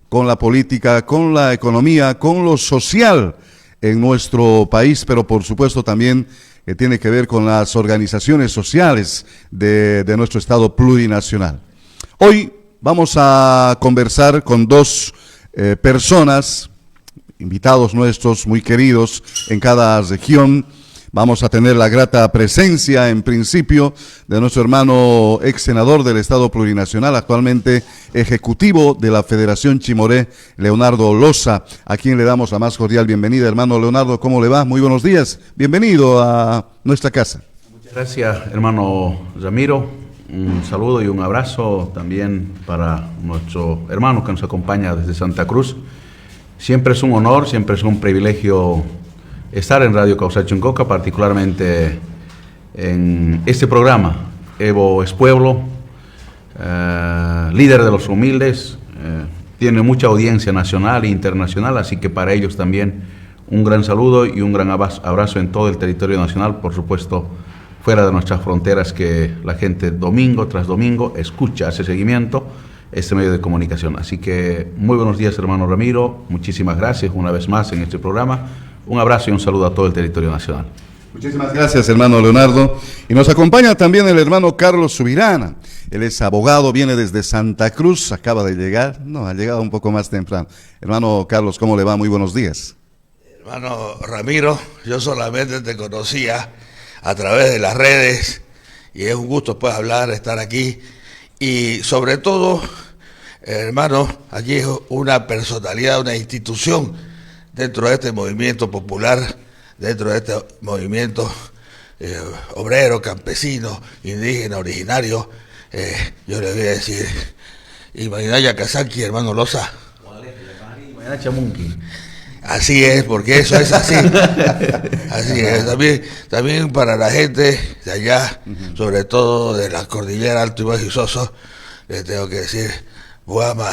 con la política, con la economía, con lo social en nuestro país, pero por supuesto también tiene que ver con las organizaciones sociales de nuestro Estado plurinacional. Hoy vamos a conversar con dos personas, invitados nuestros muy queridos en cada región. Vamos a tener la grata presencia, en principio, de nuestro hermano ex senador del Estado Plurinacional, actualmente ejecutivo de la Federación Chimoré, Leonardo Loza, a quien le damos la más cordial bienvenida. Hermano Leonardo, ¿cómo le va? Muy buenos días. Bienvenido a nuestra casa. Muchas gracias, hermano Ramiro. Un saludo y un abrazo también para nuestro hermano que nos acompaña desde Santa Cruz. Siempre es un honor, siempre es un privilegio estar en Radio Causachuncoca, particularmente en este programa. Evo es pueblo, líder de los humildes, tiene mucha audiencia nacional e internacional, así que para ellos también un gran saludo y un gran abrazo en todo el territorio nacional, por supuesto fuera de nuestras fronteras, que la gente domingo tras domingo escucha, hace seguimiento este medio de comunicación. Así que muy buenos días, hermano Ramiro, muchísimas gracias una vez más en este programa. Un abrazo y un saludo a todo el territorio nacional. Muchísimas gracias, hermano Leonardo. Y nos acompaña también el hermano Carlos Subirana. Él es abogado, viene desde Santa Cruz, acaba de llegar. No, ha llegado un poco más temprano. Hermano Carlos, ¿cómo le va? Muy buenos días. Hermano Ramiro, yo solamente te conocía a través de las redes y es un gusto pues hablar, estar aquí. Y sobre todo, hermano, aquí es una personalidad, una institución dentro de este movimiento popular, dentro de este movimiento obrero, campesino, indígena, originario. Yo le voy a decir, Imaginaya Kazaki, hermano Loza. Así es, porque eso es así. Así es. También para la gente de allá, sobre todo de la cordillera Alto y Bajo y Soso, les tengo que decir, Guama,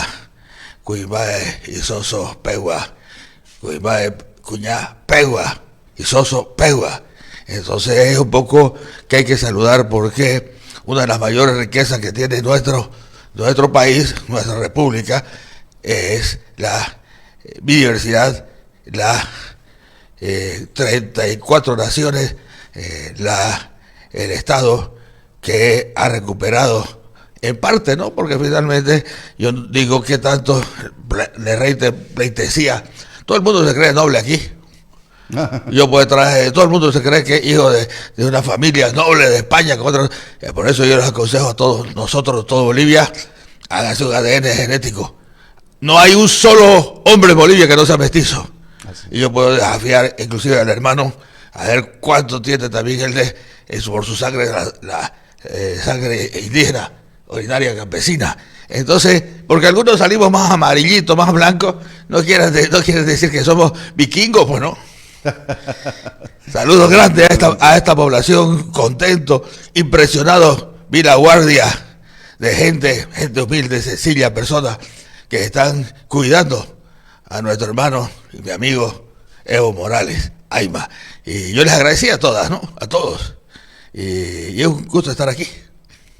Cuimae y Soso, Pegua. Cuimae, Cuñá, Pegua y Soso, Pegua. Entonces es un poco que hay que saludar, porque una de las mayores riquezas que tiene nuestro país, nuestra república, es la biodiversidad, las 34 naciones, el Estado que ha recuperado en parte, ¿no? Porque finalmente yo digo que tanto le rey te pleitesía. Todo el mundo se cree noble aquí. Yo puedo traer, todo el mundo se cree que es hijo de una familia noble de España. Por eso yo les aconsejo a todos nosotros, todo Bolivia, hagan su ADN genético. No hay un solo hombre en Bolivia que no sea mestizo. Y yo puedo desafiar inclusive al hermano a ver cuánto tiene también él por su sangre, la sangre indígena, originaria, campesina. Entonces, porque algunos salimos más amarillitos, más blancos, no quieren decir que somos vikingos, pues no. Saludos grandes a esta población, contento, impresionado, vi la guardia de gente humilde, sencilla, personas que están cuidando a nuestro hermano y mi amigo Evo Morales, Ayma. Y yo les agradecí a todas, ¿no? A todos. Y es un gusto estar aquí.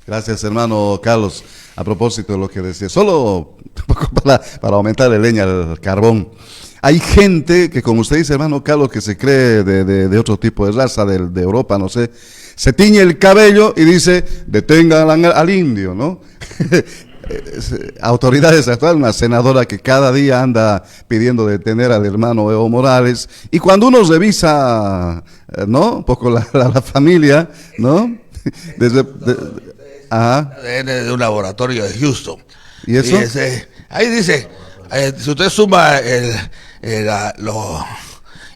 Gracias, hermano Carlos. A propósito de lo que decía, solo para aumentar la leña, el carbón. Hay gente que, como usted dice, hermano Carlos, que se cree de otro tipo de raza, de Europa, no sé, se tiñe el cabello y dice, detengan al indio, ¿no? Autoridades actuales, una senadora que cada día anda pidiendo detener al hermano Evo Morales, y cuando uno revisa, ¿no? Un poco la familia, ¿no? ADN de un laboratorio de Houston. ¿Y eso? Ahí dice, si usted suma los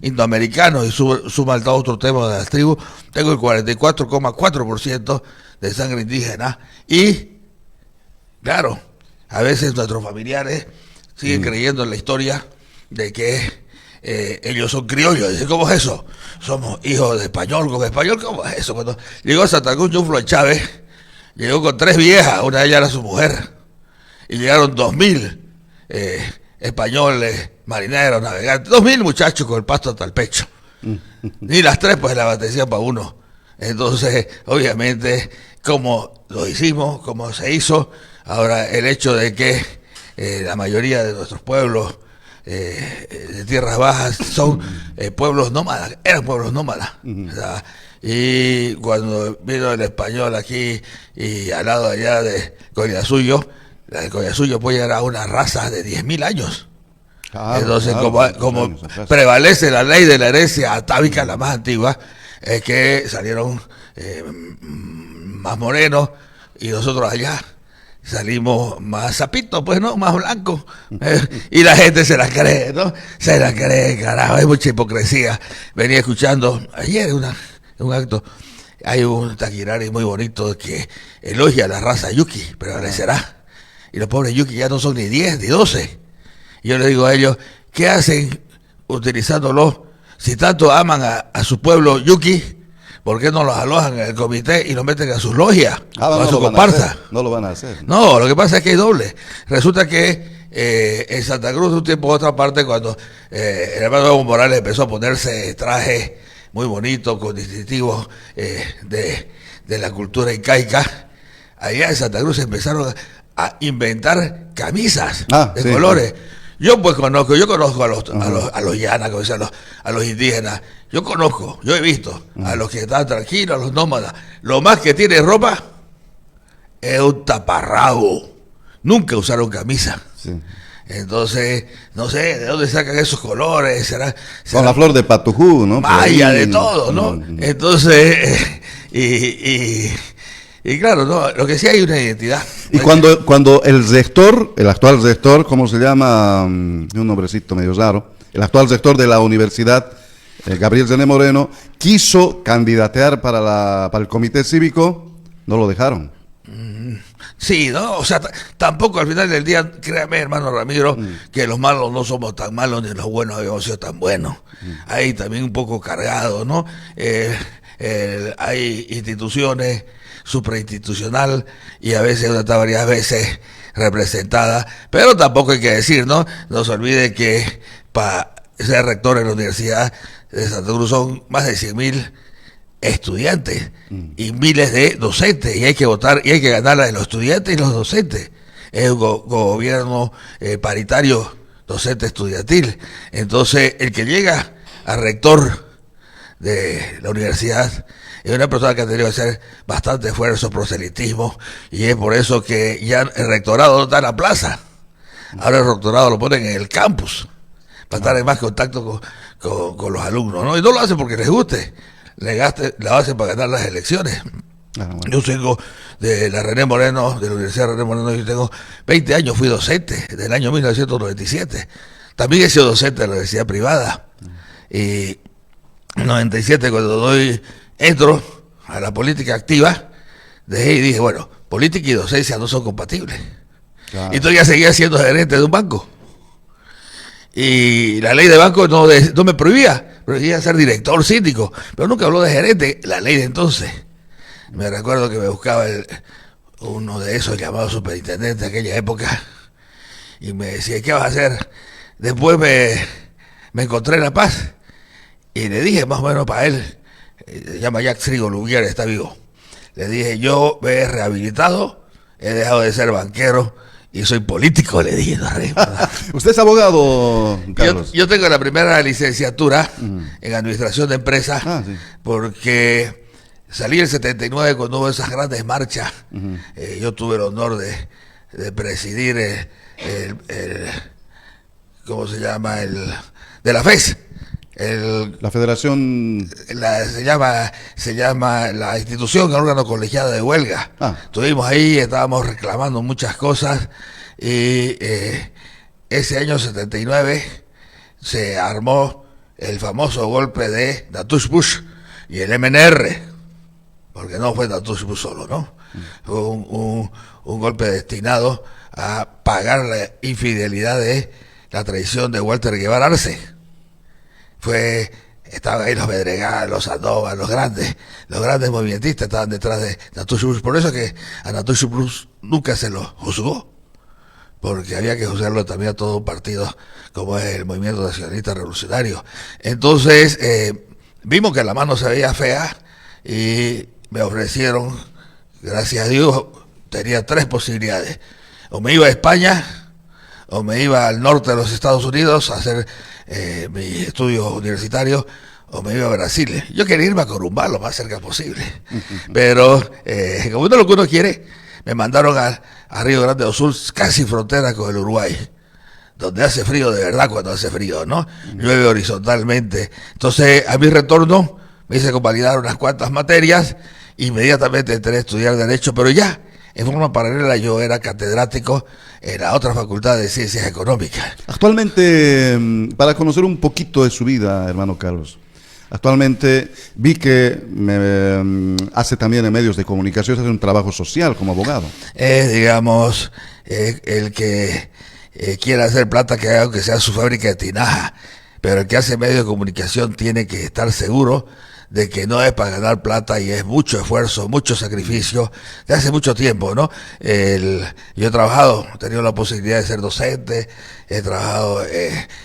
indoamericanos y suma el otro tema de las tribus, tengo el 44,4% de sangre indígena. Y claro, a veces nuestros familiares siguen creyendo en la historia de que ellos son criollos. Dicen, ¿cómo es eso? Somos hijos de español con español, ¿cómo es eso? Cuando llegó a Santa Cruz Chuflo Chávez, llegó con 3 viejas, una de ellas era su mujer, y llegaron 2.000 españoles, marineros, navegantes, 2.000 muchachos con el pasto hasta el pecho. Ni las 3 pues la abastecían para uno. Entonces, obviamente, como lo hicimos, como se hizo, ahora el hecho de que la mayoría de nuestros pueblos de tierras bajas son pueblos nómadas, eran pueblos nómadas. O sea, y cuando vino el español aquí y al lado allá de Collasuyo, la de Collasuyo pues era una raza de 10.000 años. Claro, entonces, claro, como prevalece la ley de la herencia atávica, la más antigua, es que salieron más morenos y nosotros allá salimos más zapitos, pues, ¿no? Más blancos. Y la gente se la cree, ¿no? Se la cree, carajo, hay mucha hipocresía. Venía escuchando ayer un acto, hay un taquirari muy bonito que elogia a la raza Yuki, prevalecerá. Y los pobres Yuki ya no son ni 10 ni 12. Y yo les digo a ellos, ¿qué hacen utilizándolo? Si tanto aman a su pueblo Yuki, ¿por qué no los alojan en el comité y los meten a sus logias o a su comparsa? No lo van a hacer. No, lo que pasa es que hay doble. Resulta que en Santa Cruz, de un tiempo a otra parte, cuando el hermano Evo Morales empezó a ponerse traje muy bonito, con distintivos de la cultura incaica, allá en Santa Cruz empezaron a inventar camisas de colores. Sí. Yo conozco a los llanas, a los indígenas. Yo he visto a los que están tranquilos, a los nómadas. Lo más que tiene ropa es un taparrabo. Nunca usaron camisa. Sí. Entonces, no sé de dónde sacan esos colores. ¿Será con la flor de patujú, ¿no? Maya, de todo, ¿no? Entonces, y claro, no, lo que sí hay una identidad. Y cuando el actual rector, ¿cómo se llama? Un nombrecito medio raro, el actual rector de la universidad, Gabriel René Moreno, quiso candidatear para el comité cívico, no lo dejaron. Sí, ¿no? O sea, tampoco al final del día, créame, hermano Ramiro, que los malos no somos tan malos ni los buenos habíamos sido tan buenos. Hay también un poco cargado, ¿no? Hay instituciones suprainstitucional y a veces una está varias veces representada, pero tampoco hay que decir, ¿no? No se olvide que para ser rector en la Universidad de Santa Cruz son más de 100.000 estudiantes y miles de docentes, y hay que votar y hay que ganarla de los estudiantes y los docentes. Es un gobierno paritario docente estudiantil. Entonces, el que llega a rector de la universidad es una persona que ha tenido que hacer bastante esfuerzo, proselitismo, y es por eso que ya el rectorado no está en la plaza. Ahora el rectorado lo ponen en el campus, para estar en más contacto con los alumnos, ¿no? Y no lo hacen porque les guste, lo hacen para ganar las elecciones. Bueno. Yo tengo de la René Moreno, de la Universidad René Moreno, yo tengo 20 años, fui docente, del año 1997. También he sido docente de la universidad privada. Y en 97, cuando entro a la política activa, dejé y dije, bueno, política y docencia no son compatibles. Claro. Y todavía seguía siendo gerente de un banco. Y la ley de banco no me prohibía ser director síndico, pero nunca habló de gerente, la ley de entonces. Me recuerdo que me buscaba uno de esos llamados superintendentes de aquella época y me decía, ¿qué vas a hacer? Después me encontré en La Paz y le dije más o menos para él, se llama Jack Trigo Luguier, está vivo. Le dije, yo me he rehabilitado, he dejado de ser banquero y soy político, le dije. ¿Usted es abogado, Carlos? Yo tengo la primera licenciatura en administración de empresas, sí, porque salí el 79 cuando hubo esas grandes marchas. Yo tuve el honor de presidir ¿cómo se llama? De la FES. La federación se llama la institución, el órgano colegiado de huelga. Estuvimos ahí, estábamos reclamando muchas cosas y ese año 79 se armó el famoso golpe de Natush Bush y el MNR, porque no fue Natush Bush solo, ¿no? Fue un golpe destinado a pagar la infidelidad de la traición de Walter Guevara Arce. Estaban ahí los Bedregal, los Sandoval, los grandes movimentistas estaban detrás de Natush Bush. Por eso que a Natush Bush nunca se lo juzgó, porque había que juzgarlo también a todo un partido como es el Movimiento Nacionalista Revolucionario. Entonces vimos que la mano se veía fea y me ofrecieron, gracias a Dios, tenía tres posibilidades: o me iba a España, o me iba al norte de los Estados Unidos a hacer mi estudio universitario, o me iba a Brasil. Yo quería irme a Corumbá lo más cerca posible, pero como no es lo que uno quiere, me mandaron a Río Grande do Sul, casi frontera con el Uruguay, donde hace frío de verdad cuando hace frío, ¿no? Llueve horizontalmente. Entonces, a mi retorno, me hice convalidar unas cuantas materias, inmediatamente entré a estudiar Derecho, pero ya, en forma paralela, yo era catedrático en la otra Facultad de Ciencias Económicas. Actualmente, para conocer un poquito de su vida, hermano Carlos, actualmente vi que hace también en medios de comunicación, hace un trabajo social como abogado. Digamos, el que quiera hacer plata, que haga aunque sea su fábrica de tinaja, pero el que hace medios de comunicación tiene que estar seguro de que no es para ganar plata y es mucho esfuerzo, mucho sacrificio, de hace mucho tiempo, ¿no? Yo he trabajado, he tenido la posibilidad de ser docente, he trabajado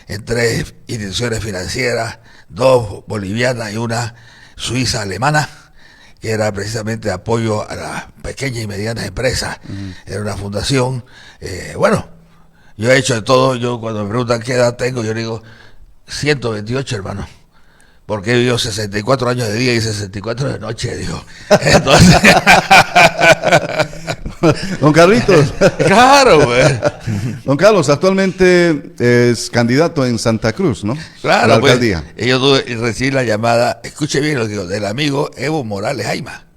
en 3 instituciones financieras, 2 bolivianas y una suiza alemana, que era precisamente apoyo a las pequeñas y medianas empresas. Era una fundación. Bueno, yo he hecho de todo. Yo cuando me preguntan qué edad tengo, yo digo 128, hermano. Porque he vivido 64 años de día y 64 de noche, digo. Entonces... Don Carlitos. Claro, güey. Don Carlos, actualmente es candidato en Santa Cruz, ¿no? Claro, a la alcaldía. Pues, yo recibí la llamada, escuche bien lo que digo, del amigo Evo Morales Ayma.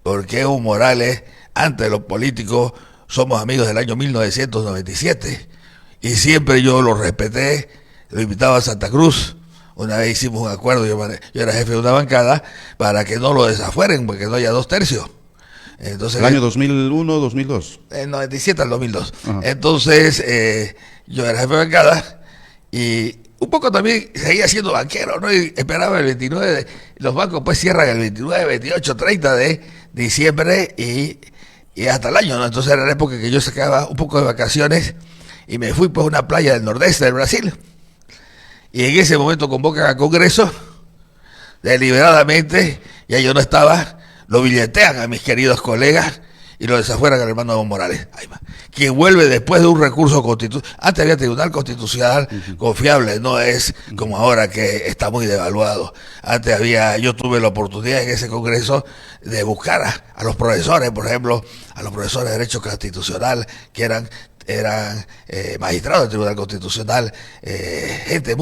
Porque Evo Morales, antes de los políticos, somos amigos del año 1997. Y siempre yo lo respeté, lo invitaba a Santa Cruz. Una vez hicimos un acuerdo, yo era jefe de una bancada, para que no lo desafueren, porque no haya 2/3. Entonces, el año 2001, 2002. En 97 al 2002. Ajá. Entonces, yo era jefe de bancada y un poco también seguía siendo banquero, ¿no? Y esperaba el 29, los bancos pues cierran el 29, 28, 30 de diciembre y hasta el año, ¿no? Entonces era la época que yo sacaba un poco de vacaciones y me fui pues a una playa del nordeste del Brasil. Y en ese momento convocan a Congreso, deliberadamente, ya yo no estaba, lo billetean a mis queridos colegas y lo desafueran al hermano Evo Morales, quien vuelve después de un recurso constitucional. Antes había tribunal constitucional confiable, no es como ahora que está muy devaluado. Antes yo tuve la oportunidad en ese congreso de buscar a los profesores, por ejemplo, a los profesores de Derecho Constitucional, que eran magistrados del Tribunal Constitucional, gente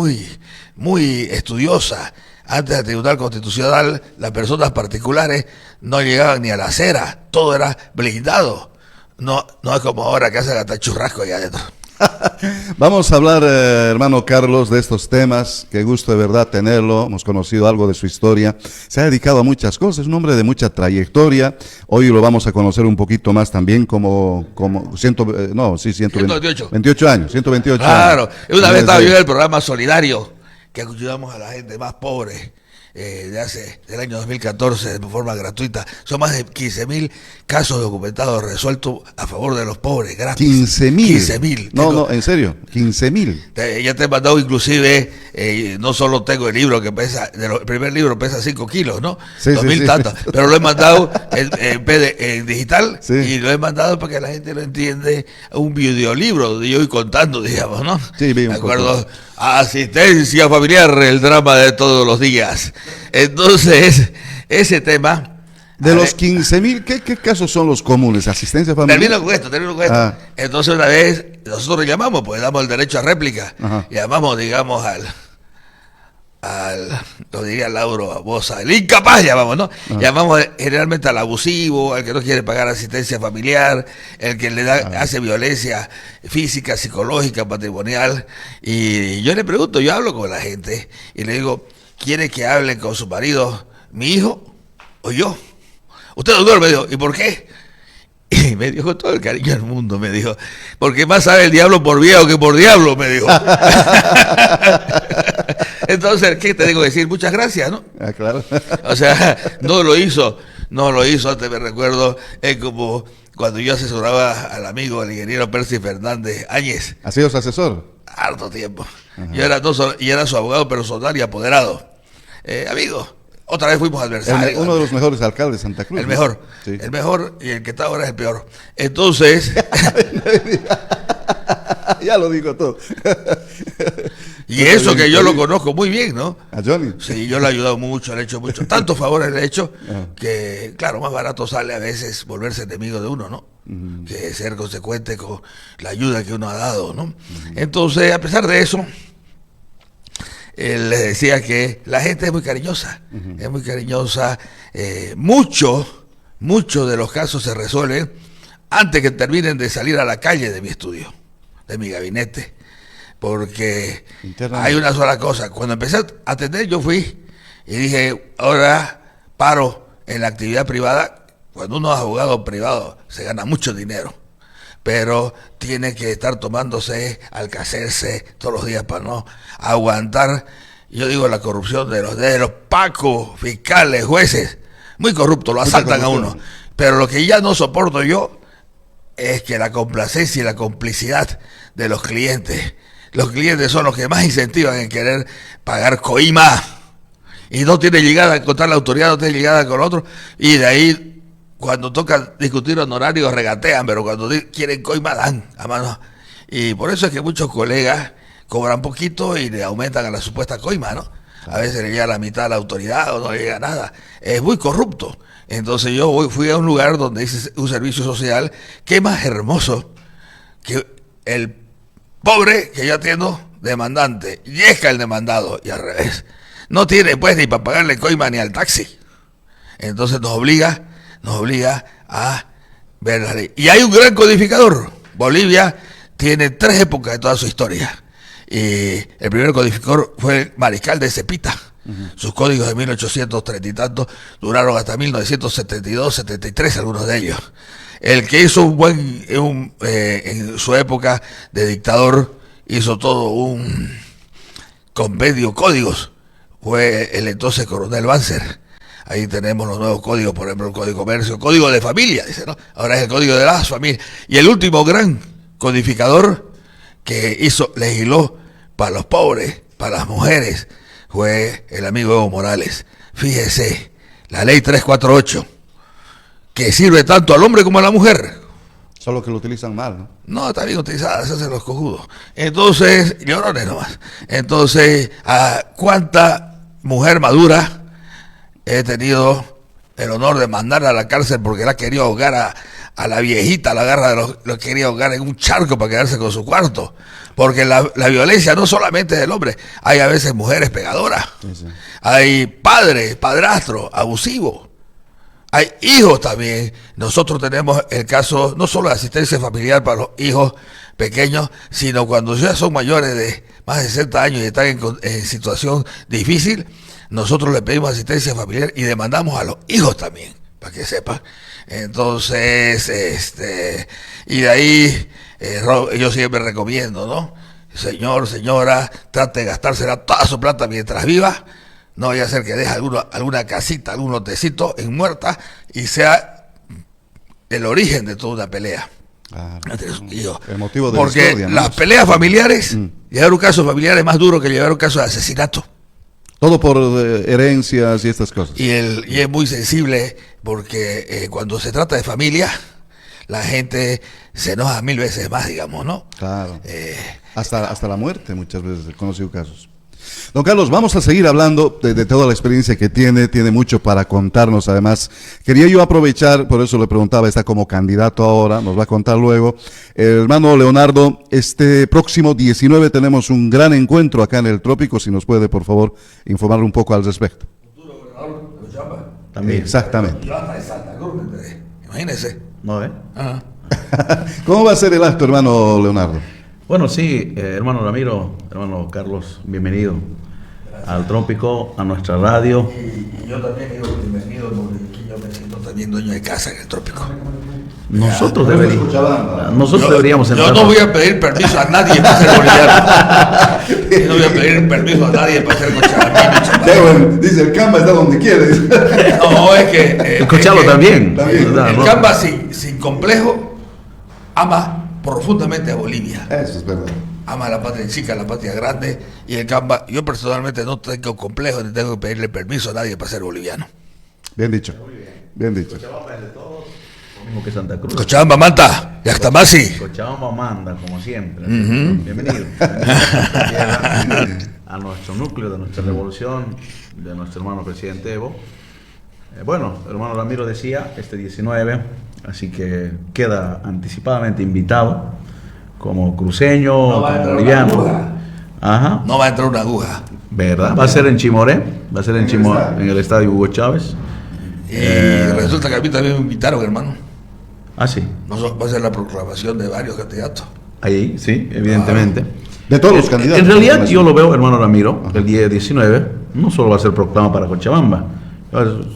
muy estudiosa. Antes del Tribunal Constitucional, las personas particulares no llegaban ni a la acera, todo era blindado. No es como ahora que hacen hasta churrasco allá adentro. Vamos a hablar, hermano Carlos, de estos temas. Qué gusto de verdad tenerlo. Hemos conocido algo de su historia. Se ha dedicado a muchas cosas, es un hombre de mucha trayectoria. Hoy lo vamos a conocer un poquito más también como 128. 28 años, 128 claro, años. Una vez estaba yo en el programa Solidario, que ayudamos a la gente más pobre, del año 2014 de forma gratuita. Son más de 15.000 casos documentados resueltos a favor de los pobres, gratis. 15.000. 15.000. No, en serio, 15.000. Ya te he mandado inclusive, no solo tengo el libro que pesa, el primer libro pesa 5 kilos, ¿no? Sí, 2.000 sí. tantos, pero lo he mandado en digital, Sí. y lo he mandado para que la gente lo entiende, un videolibro donde yo voy contando, digamos, ¿no? Sí, vi un ¿de acuerdo? poco. Asistencia familiar, el drama de todos los días. Entonces, ese tema... De los 15.000, ¿qué casos son los comunes? ¿Asistencia familiar? Termino con esto. Ah. Entonces una vez nosotros llamamos, pues damos el derecho a réplica. Ajá. Llamamos, digamos, lo diría Lauro Bosa, el incapaz llamamos, ¿no? Ajá. Llamamos generalmente al abusivo, al que no quiere pagar asistencia familiar, el que hace violencia física, psicológica, patrimonial. Y yo le pregunto, yo hablo con la gente y le digo, ¿quiere que hable con su marido, mi hijo o yo? Usted, doctor, me dijo, ¿y por qué? Y me dijo, con todo el cariño del mundo, me dijo, porque más sabe el diablo por viejo que por diablo, me dijo. Entonces, ¿qué te tengo que decir? Muchas gracias, ¿no? Ah, claro. O sea, no lo hizo, antes me recuerdo, es como cuando yo asesoraba al amigo, el ingeniero Percy Fernández Áñez. ¿Ha sido su asesor? Harto tiempo. Yo era su abogado personal y apoderado. Amigo, otra vez fuimos adversarios. Uno de los mejores alcaldes de Santa Cruz. El mejor, sí. el mejor, y el que está ahora es el peor. Entonces, Ya lo digo todo. Y eso que yo lo conozco muy bien, ¿no? A Johnny. Sí, yo le he ayudado mucho, le he hecho mucho. Tantos favores le he hecho que, claro, más barato sale a veces volverse enemigo de uno, ¿no? Que ser consecuente con la ayuda que uno ha dado, ¿no? Entonces, a pesar de eso, él les decía que la gente es muy cariñosa, es muy cariñosa. Muchos de los casos se resuelven antes que terminen de salir a la calle de mi estudio, de mi gabinete. Porque hay una sola cosa. Cuando empecé a atender, yo fui y dije, ahora paro en la actividad privada. Cuando uno es abogado privado, se gana mucho dinero, pero tiene que estar tomándose alcacerse todos los días para no aguantar, yo digo, la corrupción de los pacos, fiscales, jueces, muy corruptos, lo asaltan a uno. Pero lo que ya no soporto yo es que la complacencia y la complicidad de los clientes. Los clientes son los que más incentivan en querer pagar coima. Y no tiene llegada contra la autoridad, no tiene llegada con otro. Y de ahí, cuando toca discutir honorarios, regatean, pero cuando quieren coima, dan a mano. Y por eso es que muchos colegas cobran poquito y le aumentan a la supuesta coima, ¿no? A veces le llega la mitad a la autoridad o no le llega nada. Es muy corrupto. Entonces yo fui a un lugar donde hice un servicio social que es más hermoso que el pobre que yo atiendo, demandante, llega el demandado y al revés. No tiene pues ni para pagarle coima ni al taxi. Entonces nos obliga a ver la ley. Y hay un gran codificador. Bolivia tiene 3 épocas de toda su historia. Y el primer codificador fue el mariscal de Cepita. Sus códigos de 1830 y tanto duraron hasta 1972, 73, algunos de ellos. El que hizo en su época de dictador, hizo todo un compendio códigos, fue el entonces coronel Banzer. Ahí tenemos los nuevos códigos, por ejemplo, el código de comercio, código de familia, dice, ¿no? Ahora es el código de las familias. Y el último gran codificador que legisló para los pobres, para las mujeres, fue el amigo Evo Morales. Fíjese, la ley 348, que sirve tanto al hombre como a la mujer. Solo que lo utilizan mal, ¿no? No, está bien utilizada, se hacen los cojudos. Entonces, llorones nomás. Entonces, ¿a cuánta mujer madura he tenido el honor de mandarla a la cárcel porque la quería ahogar a la viejita, la garra lo quería ahogar en un charco para quedarse con su cuarto? Porque la violencia no solamente es del hombre, hay a veces mujeres pegadoras, sí. Hay padres, padrastros abusivos, hay hijos también. Nosotros tenemos el caso no solo de asistencia familiar para los hijos pequeños, sino cuando ya son mayores de más de 60 años y están en situación difícil, nosotros le pedimos asistencia familiar y demandamos a los hijos también, para que sepan. Entonces, y de ahí yo siempre recomiendo, ¿no? Señor, señora, trate de gastársela toda su plata mientras viva. No vaya a ser que deje alguna casita, algún lotecito en muerta y sea el origen de toda una pelea. Entre sus hijos. El motivo de porque la historia, ¿no? Las peleas familiares, llevar un caso familiar es más duro que llevar un caso de asesinato. Todo por herencias y estas cosas. Y es muy sensible porque cuando se trata de familia, la gente se enoja 1000 veces más, digamos, ¿no? Claro. Hasta la muerte muchas veces he conocido casos. Don Carlos, vamos a seguir hablando de toda la experiencia que tiene mucho para contarnos. Además, quería yo aprovechar, por eso le preguntaba, está como candidato ahora, nos va a contar luego. Hermano Leonardo, este próximo 19 tenemos un gran encuentro acá en el Trópico, si nos puede, por favor, informar un poco al respecto. Futuro gobernador de Chapa. También. Exactamente. Imagínese. ¿No ve? ¿Cómo va a ser el acto, hermano Leonardo? Bueno, sí, hermano Ramiro, hermano Carlos, bienvenido. Gracias. Al Trópico, a nuestra radio. Y yo también digo bienvenido porque yo me siento también dueño de casa en el Trópico. Nosotros deberíamos yo no voy a pedir permiso a nadie para ser boliviano. No voy a pedir permiso a nadie para ser cochabambino. Bueno, dice, el Camba está donde quiere. No, es que... el Cochalo también. El Camba sin complejo ama profundamente a Bolivia. Eso es verdad. Ama a la patria chica, a la patria grande. Y el Camba, yo personalmente no tengo complejo ni tengo que pedirle permiso a nadie para ser boliviano. Bien dicho. Bien dicho. mismo que Santa Cruz. Cochabamba, Manta, Yactamasi. Cochabamba manda, como siempre. Ujú. Bienvenido. A nuestro núcleo de nuestra revolución, de nuestro hermano presidente Evo. Bueno, el hermano Ramiro decía, este 19, así que queda anticipadamente invitado como cruceño, No va a como entrar boliviano. una aguja. Ajá. No va a entrar una aguja. ¿Verdad? Va a ser en Chimoré, va a ser en Chimoré, en el estadio Hugo Chávez. Y resulta que a mí también me invitaron, hermano. Ah, sí. Va a ser la proclamación de varios candidatos. Ahí, sí, evidentemente. De todos los candidatos. En realidad yo lo veo, hermano Ramiro, el día 19, no solo va a ser proclama para Cochabamba,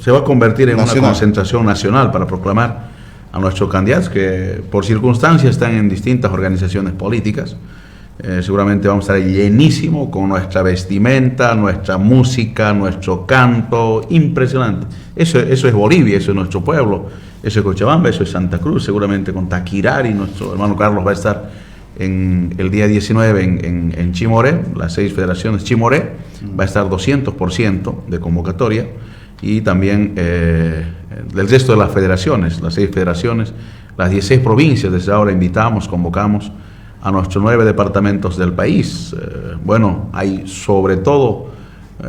se va a convertir en Nacional. una concentración nacional para proclamar a nuestros candidatos que por circunstancias están en distintas organizaciones políticas. Seguramente vamos a estar llenísimo con nuestra vestimenta, nuestra música, nuestro canto, impresionante. Eso es Bolivia, eso es nuestro pueblo, eso es Cochabamba, eso es Santa Cruz, seguramente con Taquirari, nuestro hermano Carlos va a estar el día 19 en Chimoré, las 6 federaciones Chimoré, va a estar 200% de convocatoria, y también del resto de las federaciones, las 6 federaciones, las 16 provincias. Desde ahora invitamos, convocamos a nuestros 9 departamentos del país. Bueno, hay sobre todo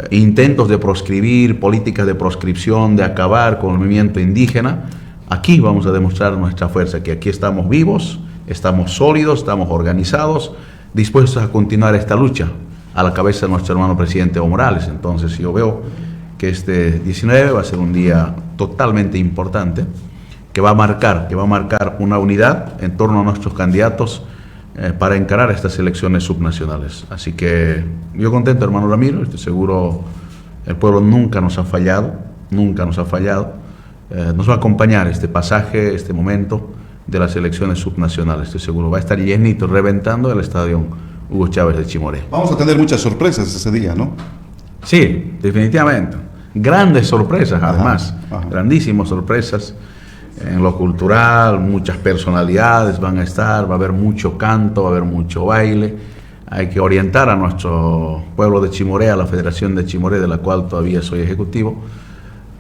intentos de proscribir, políticas de proscripción, de acabar con el movimiento indígena. Aquí vamos a demostrar nuestra fuerza, que aquí estamos vivos, estamos sólidos, estamos organizados, dispuestos a continuar esta lucha a la cabeza de nuestro hermano presidente Evo Morales. Entonces yo veo que este 19 va a ser un día totalmente importante, que va a marcar una unidad en torno a nuestros candidatos para encarar estas elecciones subnacionales. Así que yo contento, hermano Ramiro, estoy seguro el pueblo nunca nos ha fallado, nos va a acompañar este pasaje, este momento de las elecciones subnacionales, estoy seguro, va a estar llenito, reventando el estadio Hugo Chávez de Chimoré. Vamos a tener muchas sorpresas ese día, ¿no? Sí, definitivamente. Grandes sorpresas, además. Ajá. Grandísimas sorpresas en lo cultural, muchas personalidades van a estar, va a haber mucho canto, va a haber mucho baile. Hay que orientar a nuestro pueblo de Chimoré, a la Federación de Chimoré, de la cual todavía soy ejecutivo,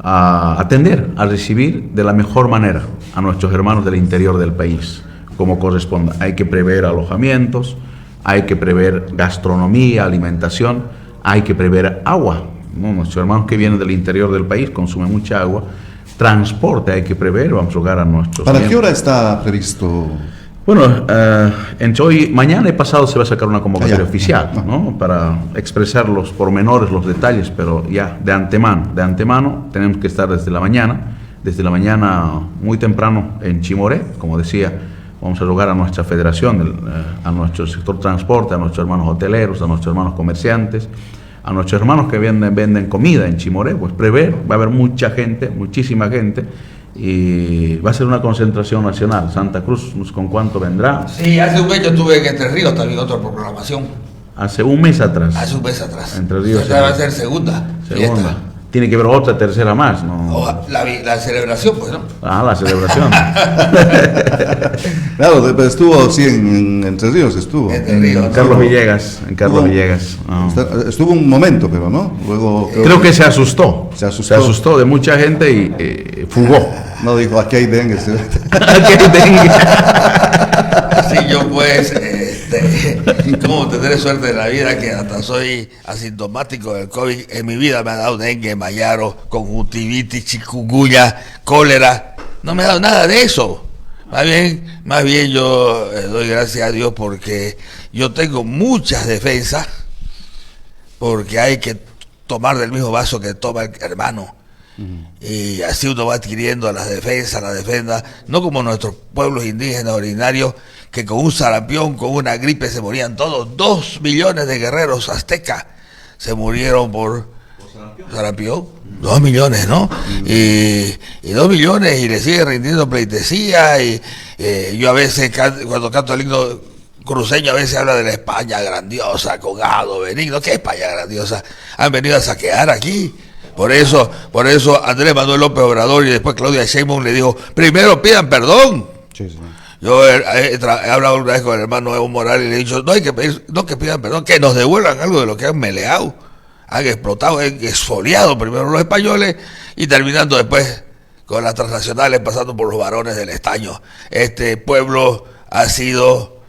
a atender, a recibir de la mejor manera a nuestros hermanos del interior del país, como corresponda. Hay que prever alojamientos, hay que prever gastronomía, alimentación, hay que prever agua, ¿no? Nuestros hermanos que vienen del interior del país consumen mucha agua. Transporte hay que prever, vamos a jugar a nuestros ¿Para miembros. qué hora está previsto? Bueno, entre hoy, mañana y pasado se va a sacar una convocatoria Ya. oficial, ¿no? Para expresar los pormenores, los detalles, pero ya de antemano tenemos que estar desde la mañana muy temprano en Chimoré, como decía. Vamos a rogar a nuestra federación, a nuestro sector transporte, a nuestros hermanos hoteleros, a nuestros hermanos comerciantes, a nuestros hermanos que venden comida en Chimoré, pues prever, va a haber mucha gente, muchísima gente, y va a ser una concentración nacional. Santa Cruz, ¿con cuánto vendrá? Sí, hace un mes yo tuve en Entre Ríos también otra proclamación. Hace un mes atrás. Hace un mes atrás. Entre Ríos. Esta va a ser segunda. Segunda. Fiesta. Tiene que haber otra, tercera más, ¿no? La celebración, pues, ¿no? Ah, la celebración. Claro, pero estuvo, sí, en Entre Ríos estuvo. Entre Ríos. En Carlos Villegas. Estuvo- Villegas. Ah. Estuvo un momento, pero no. Luego Creo que se asustó. Se asustó. Se asustó de mucha gente y fugó. no dijo, aquí hay dengue. Así yo pues, como tendré suerte en la vida que hasta soy asintomático del COVID. En mi vida me ha dado dengue, mayaro, conjuntivitis, chikungunya, cólera. No me ha dado nada de eso. Más bien yo doy gracias a Dios porque yo tengo muchas defensas, porque hay que tomar del mismo vaso que toma el hermano. Y así uno va adquiriendo la defensa, no como nuestros pueblos indígenas originarios, que con un sarampión, con una gripe se morían todos. 2 millones de guerreros aztecas se murieron por sarampión. 2 millones, ¿no? Y 2 millones y le sigue rindiendo pleitesía. Y yo a veces, cuando canto el himno cruceño, a veces habla de la España grandiosa, con Ado Benigno. ¿Qué España grandiosa? Han venido a saquear aquí. Por eso Andrés Manuel López Obrador y después Claudia Sheinbaum le dijo, primero pidan perdón. Sí, sí. Yo he hablado una vez con el hermano Evo Morales y le he dicho, no que pidan perdón, que nos devuelvan algo de lo que han meleado, han explotado, han exfoliado primero los españoles y terminando después con las transnacionales pasando por los varones del estaño. Este pueblo ha sido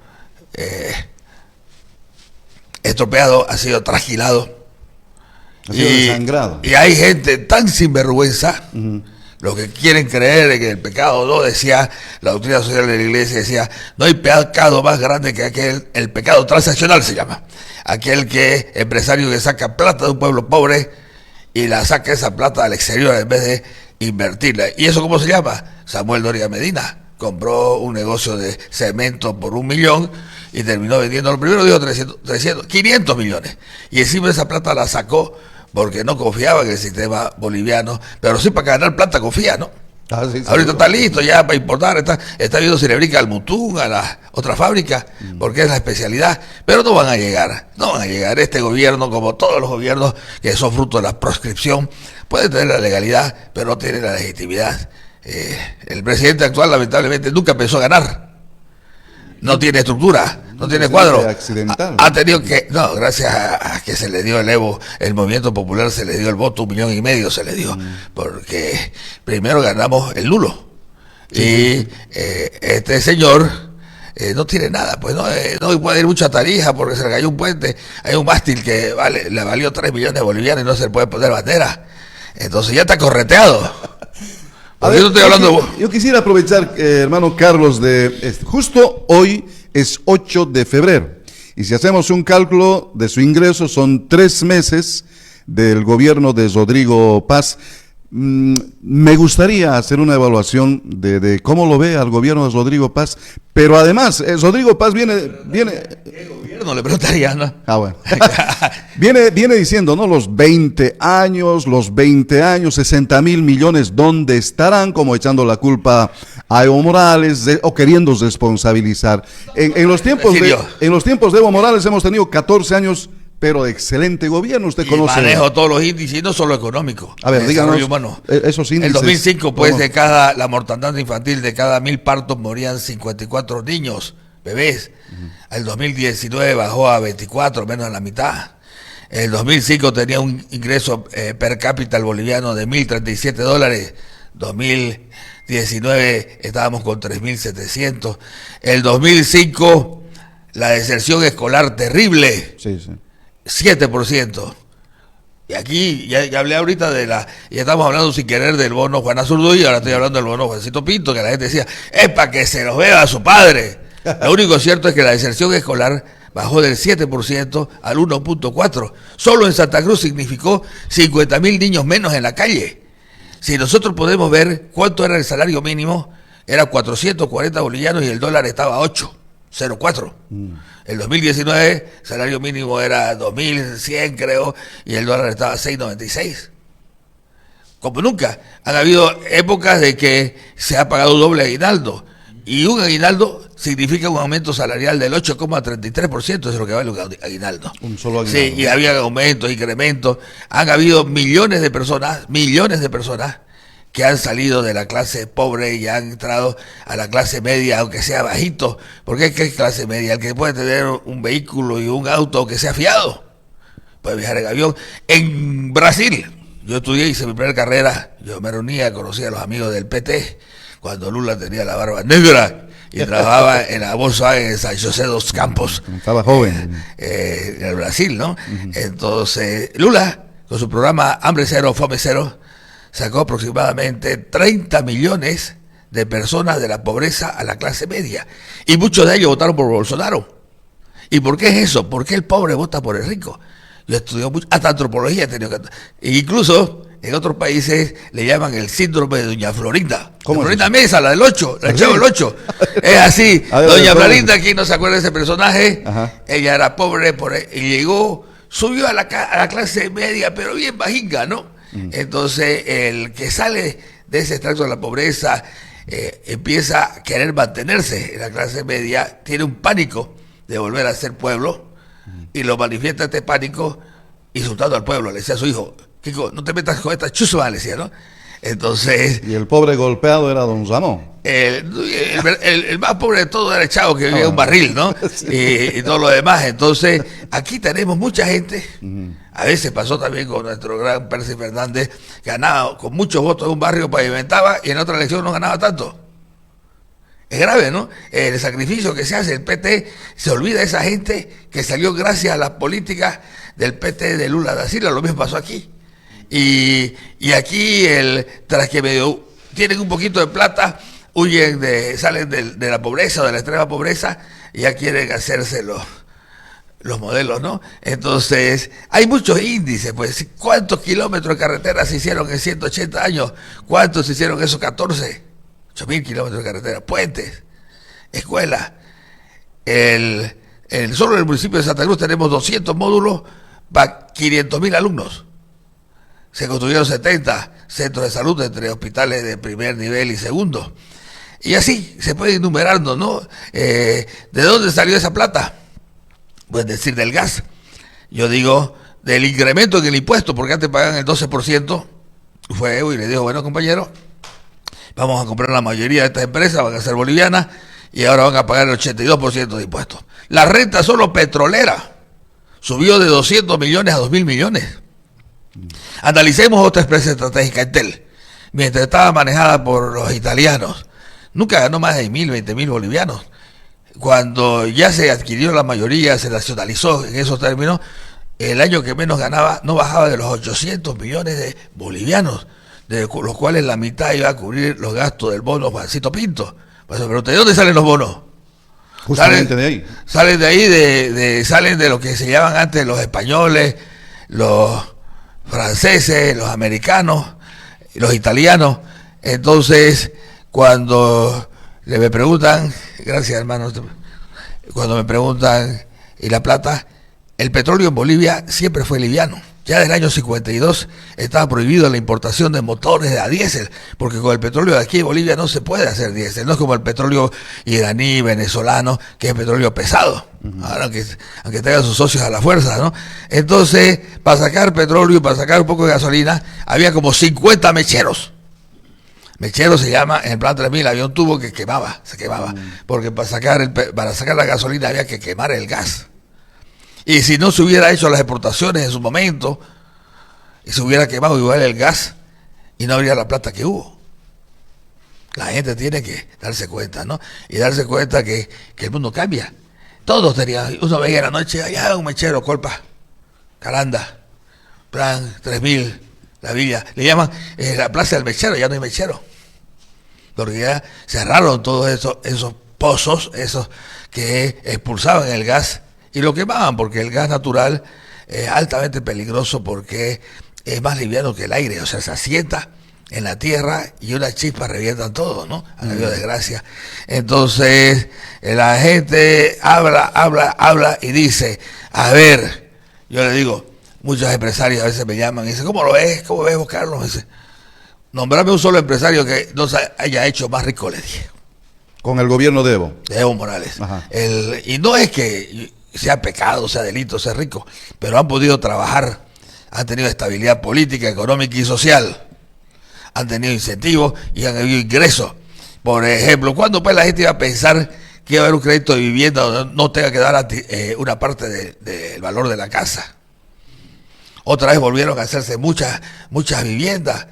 estropeado, ha sido trasquilado. Ha sido desangrado. Y hay gente tan sinvergüenza, los que quieren creer en el pecado, no, decía la doctrina social de la iglesia, decía, no hay pecado más grande que aquel, el pecado transaccional se llama, aquel que empresario que saca plata de un pueblo pobre y la saca esa plata al exterior en vez de invertirla. ¿Y eso cómo se llama? Samuel Doria Medina compró un negocio de cemento por 1 millón y terminó vendiendo, lo primero dijo 500 millones, y encima esa plata la sacó porque no confiaba en el sistema boliviano, pero sí para ganar plata confía, ¿no? Sí, ahorita está listo ya para importar, está viendo si le brinca al Mutún, a la otra fábrica, porque es la especialidad, pero no van a llegar. Este gobierno, como todos los gobiernos que son fruto de la proscripción, puede tener la legalidad, pero no tiene la legitimidad. El presidente actual lamentablemente nunca pensó ganar. No tiene estructura, no tiene cuadro. Ha tenido que, no, gracias a que se le dio el Evo, el movimiento popular se le dio el voto, 1,5 millones se le dio, porque primero ganamos el nulo. Y este señor no tiene nada, pues no puede ir mucho a Tarija porque se le cayó un puente, hay un mástil que le valió 3 millones de bolivianos y no se le puede poner bandera. Entonces ya está correteado. A ver, yo quisiera aprovechar, hermano Carlos, justo hoy es 8 de febrero, y si hacemos un cálculo de su ingreso, son 3 meses del gobierno de Rodrigo Paz. Me gustaría hacer una evaluación de cómo lo ve al gobierno de Rodrigo Paz, pero además, Rodrigo Paz viene ¿Qué gobierno le preguntaría, no? Bueno. viene diciendo, ¿no? Los 20 años, 60,000 millones, ¿dónde estarán? Como echando la culpa a Evo Morales o queriendo responsabilizar. En los tiempos de Evo Morales hemos tenido 14 años, pero de excelente gobierno. Usted conoce. Manejo todos los índices, y no solo económicos. A ver, díganos esos índices. En 2005, pues, la mortandad infantil, de cada 1,000 partos morían 54 niños, bebés. El 2019 bajó a 24, menos de la mitad. El 2005 tenía un ingreso per cápita el boliviano de $1,037. 2019 estábamos con 3.700. El 2005, la deserción escolar terrible. Sí. 7%. Y aquí, ya hablé ahorita ya estamos hablando sin querer del bono Juana Zurduy, y ahora estoy hablando del bono Juancito Pinto, que la gente decía, es para que se los vea a su padre. Lo único cierto es que la deserción escolar bajó del 7% al 1.4%. Solo en Santa Cruz significó 50,000 niños menos en la calle. Si nosotros podemos ver cuánto era el salario mínimo, era 440 bolivianos y el dólar estaba a 8.04. El 2019, salario mínimo era 2.100, creo, y el dólar estaba a 6.96. Como nunca. Han habido épocas de que se ha pagado doble aguinaldo, y un aguinaldo significa un aumento salarial del 8.33%, es lo que vale un aguinaldo. Un solo aguinaldo. Sí, y había aumentos, incrementos. Han habido millones de personas que han salido de la clase pobre y han entrado a la clase media, aunque sea bajito. Porque ¿qué es clase media? El que puede tener un vehículo y un auto que sea fiado, puede viajar en avión. En Brasil, yo estudié, hice mi primera carrera, yo me reunía, conocía a los amigos del PT, cuando Lula tenía la barba negra y trabajaba en la Volkswagen en San José dos Campos. Estaba joven. En el Brasil, ¿no? Entonces, Lula, con su programa Hambre Cero, Fome Cero, sacó aproximadamente 30 millones de personas de la pobreza a la clase media. Y muchos de ellos votaron por Bolsonaro. ¿Y por qué es eso? ¿Por qué el pobre vota por el rico? Yo estudié mucho, hasta antropología he tenido que... Incluso en otros países le llaman el síndrome de Doña Florinda. ¿Cómo Florinda es Mesa, la del 8, la ¿Sí? Chavo del 8. Es así. Doña Florinda, ¿quién no se acuerda de ese personaje? Ajá. Ella era pobre y llegó, subió a la clase media, pero bien bajinga, ¿no? Entonces, el que sale de ese extracto de la pobreza empieza a querer mantenerse en la clase media, tiene un pánico de volver a ser pueblo, y lo manifiesta este pánico insultando al pueblo. Le decía a su hijo, Kiko, no te metas con esta chusma, le decía, ¿no? Entonces, Y el pobre golpeado era don Ramón. el más pobre de todo era el chavo que vivía en un barril, ¿no? Y todo lo demás. Entonces, aquí tenemos mucha gente. A veces pasó también con nuestro gran Percy Fernández, ganaba con muchos votos en un barrio, pavimentaba, y en otra elección no ganaba tanto. Es grave, ¿no? El sacrificio que se hace, el PT, se olvida de esa gente que salió gracias a las políticas del PT de Lula da Silva. Lo mismo pasó aquí. Y aquí, tras que medio tienen un poquito de plata, salen de la pobreza o de la extrema pobreza, y ya quieren hacerse los modelos, ¿no? Entonces, hay muchos índices, pues, ¿cuántos kilómetros de carretera se hicieron en 180 años? ¿Cuántos se hicieron esos 14? 8.000 kilómetros de carretera, puentes, escuelas. Solo en el municipio de Santa Cruz tenemos 200 módulos para 500.000 alumnos. Se construyeron 70 centros de salud entre hospitales de primer nivel y segundo. Y así se puede ir enumerando, ¿no? ¿De dónde salió esa plata? Pues decir, del gas. Yo digo, del incremento en el impuesto, porque antes pagaban el 12%. Fue Evo y le dijo, bueno, compañero, vamos a comprar la mayoría de estas empresas, van a ser bolivianas, y ahora van a pagar el 82% de impuestos. La renta solo petrolera subió de 200 millones a 2.000 millones. Analicemos otra empresa estratégica, Entel. Mientras estaba manejada por los italianos, nunca ganó más de 1.000, 20.000 bolivianos. Cuando ya se adquirió la mayoría, se nacionalizó en esos términos, el año que menos ganaba no bajaba de los 800 millones de bolivianos, de los cuales la mitad iba a cubrir los gastos del bono Juancito Pinto. Pero ¿de dónde salen los bonos? Justamente de ahí. Salen de ahí, salen de lo que se llamaban antes los españoles, los franceses, los americanos, los italianos. Entonces, cuando me preguntan, gracias hermano, cuando me preguntan, ¿y la plata? El petróleo en Bolivia siempre fue liviano. Ya desde el año 52 estaba prohibido la importación de motores a diésel, porque con el petróleo de aquí en Bolivia no se puede hacer diésel, no es como el petróleo iraní, venezolano, que es petróleo pesado, ahora aunque tengan sus socios a la fuerza, ¿no? Entonces, para sacar petróleo, para sacar un poco de gasolina, había como 50 mecheros. Mechero se llama, en el plan 3000 había un tubo que se quemaba, porque para sacar la gasolina había que quemar el gas. Y si no se hubiera hecho las exportaciones en su momento, y se hubiera quemado igual el gas, y no habría la plata que hubo. La gente tiene que darse cuenta, ¿no? Y darse cuenta que el mundo cambia. Todos tenían, uno veía en la noche, allá un mechero, colpa, Caranda, plan 3000, la villa, le llaman la plaza del mechero, ya no hay mechero. Porque ya cerraron todos esos pozos, esos que expulsaban el gas, y lo quemaban, porque el gas natural es altamente peligroso porque es más liviano que el aire, o sea, se asienta en la tierra y una chispa revientan todo, ¿no? A la desgracia. Entonces, la gente habla y dice, a ver, yo le digo, muchos empresarios a veces me llaman y dicen, ¿cómo lo ves? ¿Cómo ves, Carlos? Dice, nombrame un solo empresario que no se haya hecho más rico, le dije. Con el gobierno de Evo. De Evo Morales. Y no es que sea pecado, sea delito, sea rico, pero han podido trabajar, han tenido estabilidad política, económica y social, han tenido incentivos y han habido ingresos. Por ejemplo, ¿cuándo pues la gente iba a pensar que iba a haber un crédito de vivienda donde no tenga que dar una parte del valor de la casa? Otra vez volvieron a hacerse muchas viviendas,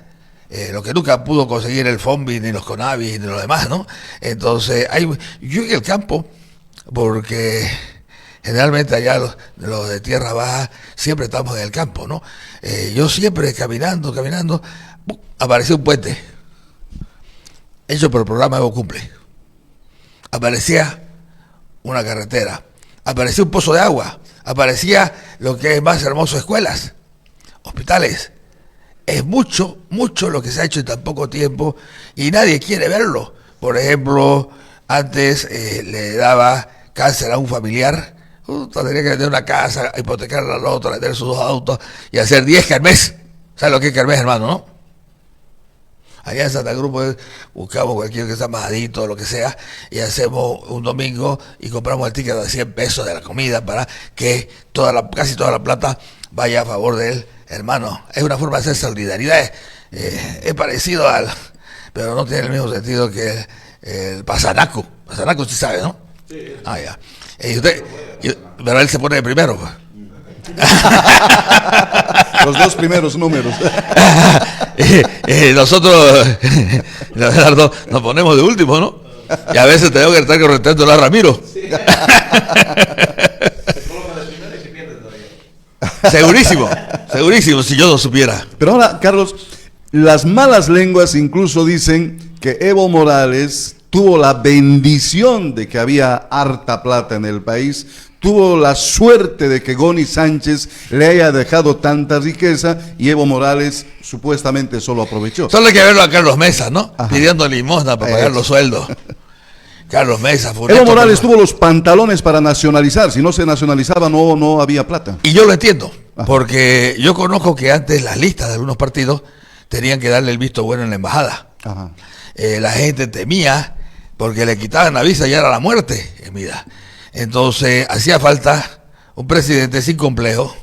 lo que nunca pudo conseguir el FONBI, ni los CONAVI, ni los demás, ¿no? Entonces, yo en el campo, porque generalmente allá los de tierra baja siempre estamos en el campo, ¿no? Yo siempre caminando, apareció un puente hecho por el programa Evo Cumple. Aparecía una carretera, aparecía un pozo de agua, aparecía lo que es más hermoso, escuelas, hospitales. Es mucho lo que se ha hecho en tan poco tiempo y nadie quiere verlo. Por ejemplo, antes le daba cáncer a un familiar, tendría que vender una casa, hipotecarla al otro, vender sus 2 autos y hacer 10 kermés. ¿Sabes lo que es kermés, hermano, no? Allá en Santa Cruz pues, buscamos cualquier que sea majadito o lo que sea y hacemos un domingo y compramos el ticket de 100 pesos de la comida para que casi toda la plata vaya a favor de él. Hermano, es una forma de hacer solidaridad. Es parecido al, pero no tiene el mismo sentido que el pasanaco. Pasanaco usted sabe, ¿no? Sí. Ah, ya. Pero él se pone de primero, pues. Los dos primeros números. Nosotros, Leonardo, nos ponemos de último, ¿no? Y a veces tengo que estar corriendo a Ramiro. Sí. Segurísimo, segurísimo, si yo no supiera. Pero ahora, Carlos, las malas lenguas incluso dicen que Evo Morales tuvo la bendición de que había harta plata en el país, tuvo la suerte de que Goni Sánchez le haya dejado tanta riqueza y Evo Morales supuestamente solo aprovechó. Solo hay que verlo a Carlos Mesa, ¿no? Ajá. Pidiendo limosna para pagar los sueldos. Carlos Mesa fue Evo Morales tuvo los pantalones para nacionalizar. Si no se nacionalizaba, no había plata. Y yo lo entiendo, porque yo conozco que antes las listas de algunos partidos tenían que darle el visto bueno en la embajada. Ajá. La gente temía porque le quitaban la visa y era la muerte en vida. Entonces hacía falta un presidente sin complejo.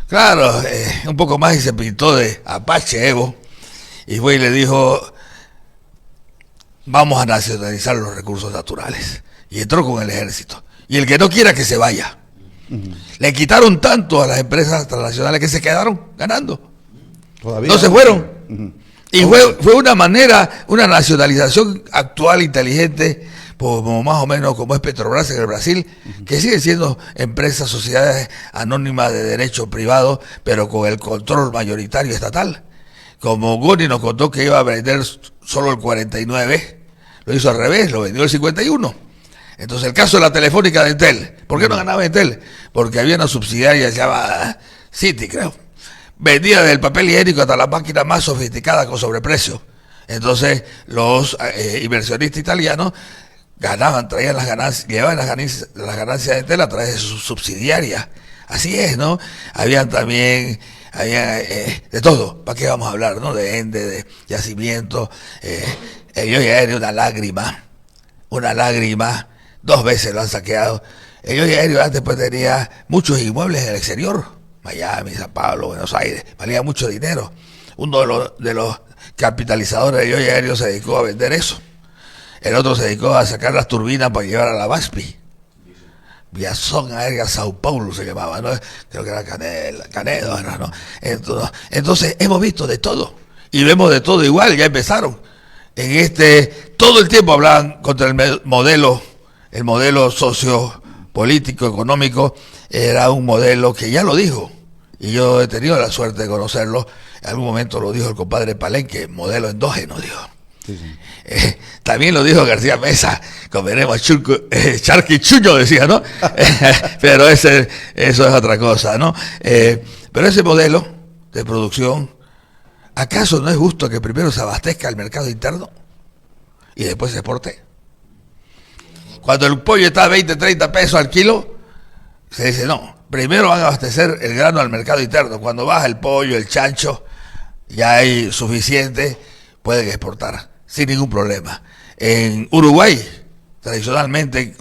Claro, un poco más y se pintó de Apache Evo y fue y le dijo: vamos a nacionalizar los recursos naturales. Y entró con el ejército. Y el que no quiera que se vaya. Le quitaron tanto a las empresas transnacionales que se quedaron ganando. ¿Todavía? No se fueron. Y fue una manera, una nacionalización actual, inteligente, como más o menos como es Petrobras en el Brasil, que siguen siendo empresas, sociedades anónimas de derecho privado, pero con el control mayoritario estatal. Como Goni nos contó que iba a vender solo el 49, lo hizo al revés, lo vendió el 51. Entonces el caso de la telefónica de Entel, ¿por qué no ganaba Entel? Porque había una subsidiaria llamada Citi, creo. Vendía del papel higiénico hasta la máquina más sofisticada con sobreprecio. Entonces los inversionistas italianos ganaban, traían las ganancias, llevaban las ganancias de Entel a través de su subsidiaria. Así es, ¿no? Había también de todo. ¿Para qué vamos a hablar, no? De ende, de yacimiento. Ellos ya eran una lágrima. 2 veces lo han saqueado. Ellos aéreo antes pues tenía muchos inmuebles en el exterior. Miami, San Pablo, Buenos Aires, valía mucho dinero. Uno de los capitalizadores de Yoy Aéreo se dedicó a vender eso. El otro se dedicó a sacar las turbinas para llevar a la Baspi. Viazón Aérea Sao Paulo se llamaba, ¿no? Creo que era Canedo, ¿no? Entonces hemos visto de todo. Y vemos de todo igual, ya empezaron. Todo el tiempo hablaban contra el modelo sociopolítico, económico. Era un modelo que ya lo dijo. Y yo he tenido la suerte de conocerlo. En algún momento lo dijo el compadre Palenque, modelo endógeno, dijo. Sí, sí. También lo dijo García Mesa, comeremos charquichuño, decía, ¿no? Pero eso es otra cosa, ¿no? Pero ese modelo de producción, ¿acaso no es justo que primero se abastezca el mercado interno y después se exporte? Cuando el pollo está a 20, 30 pesos al kilo, se dice, no, primero van a abastecer el grano al mercado interno. Cuando baja el pollo, el chancho, ya hay suficiente, pueden exportar sin ningún problema. En Uruguay, tradicionalmente,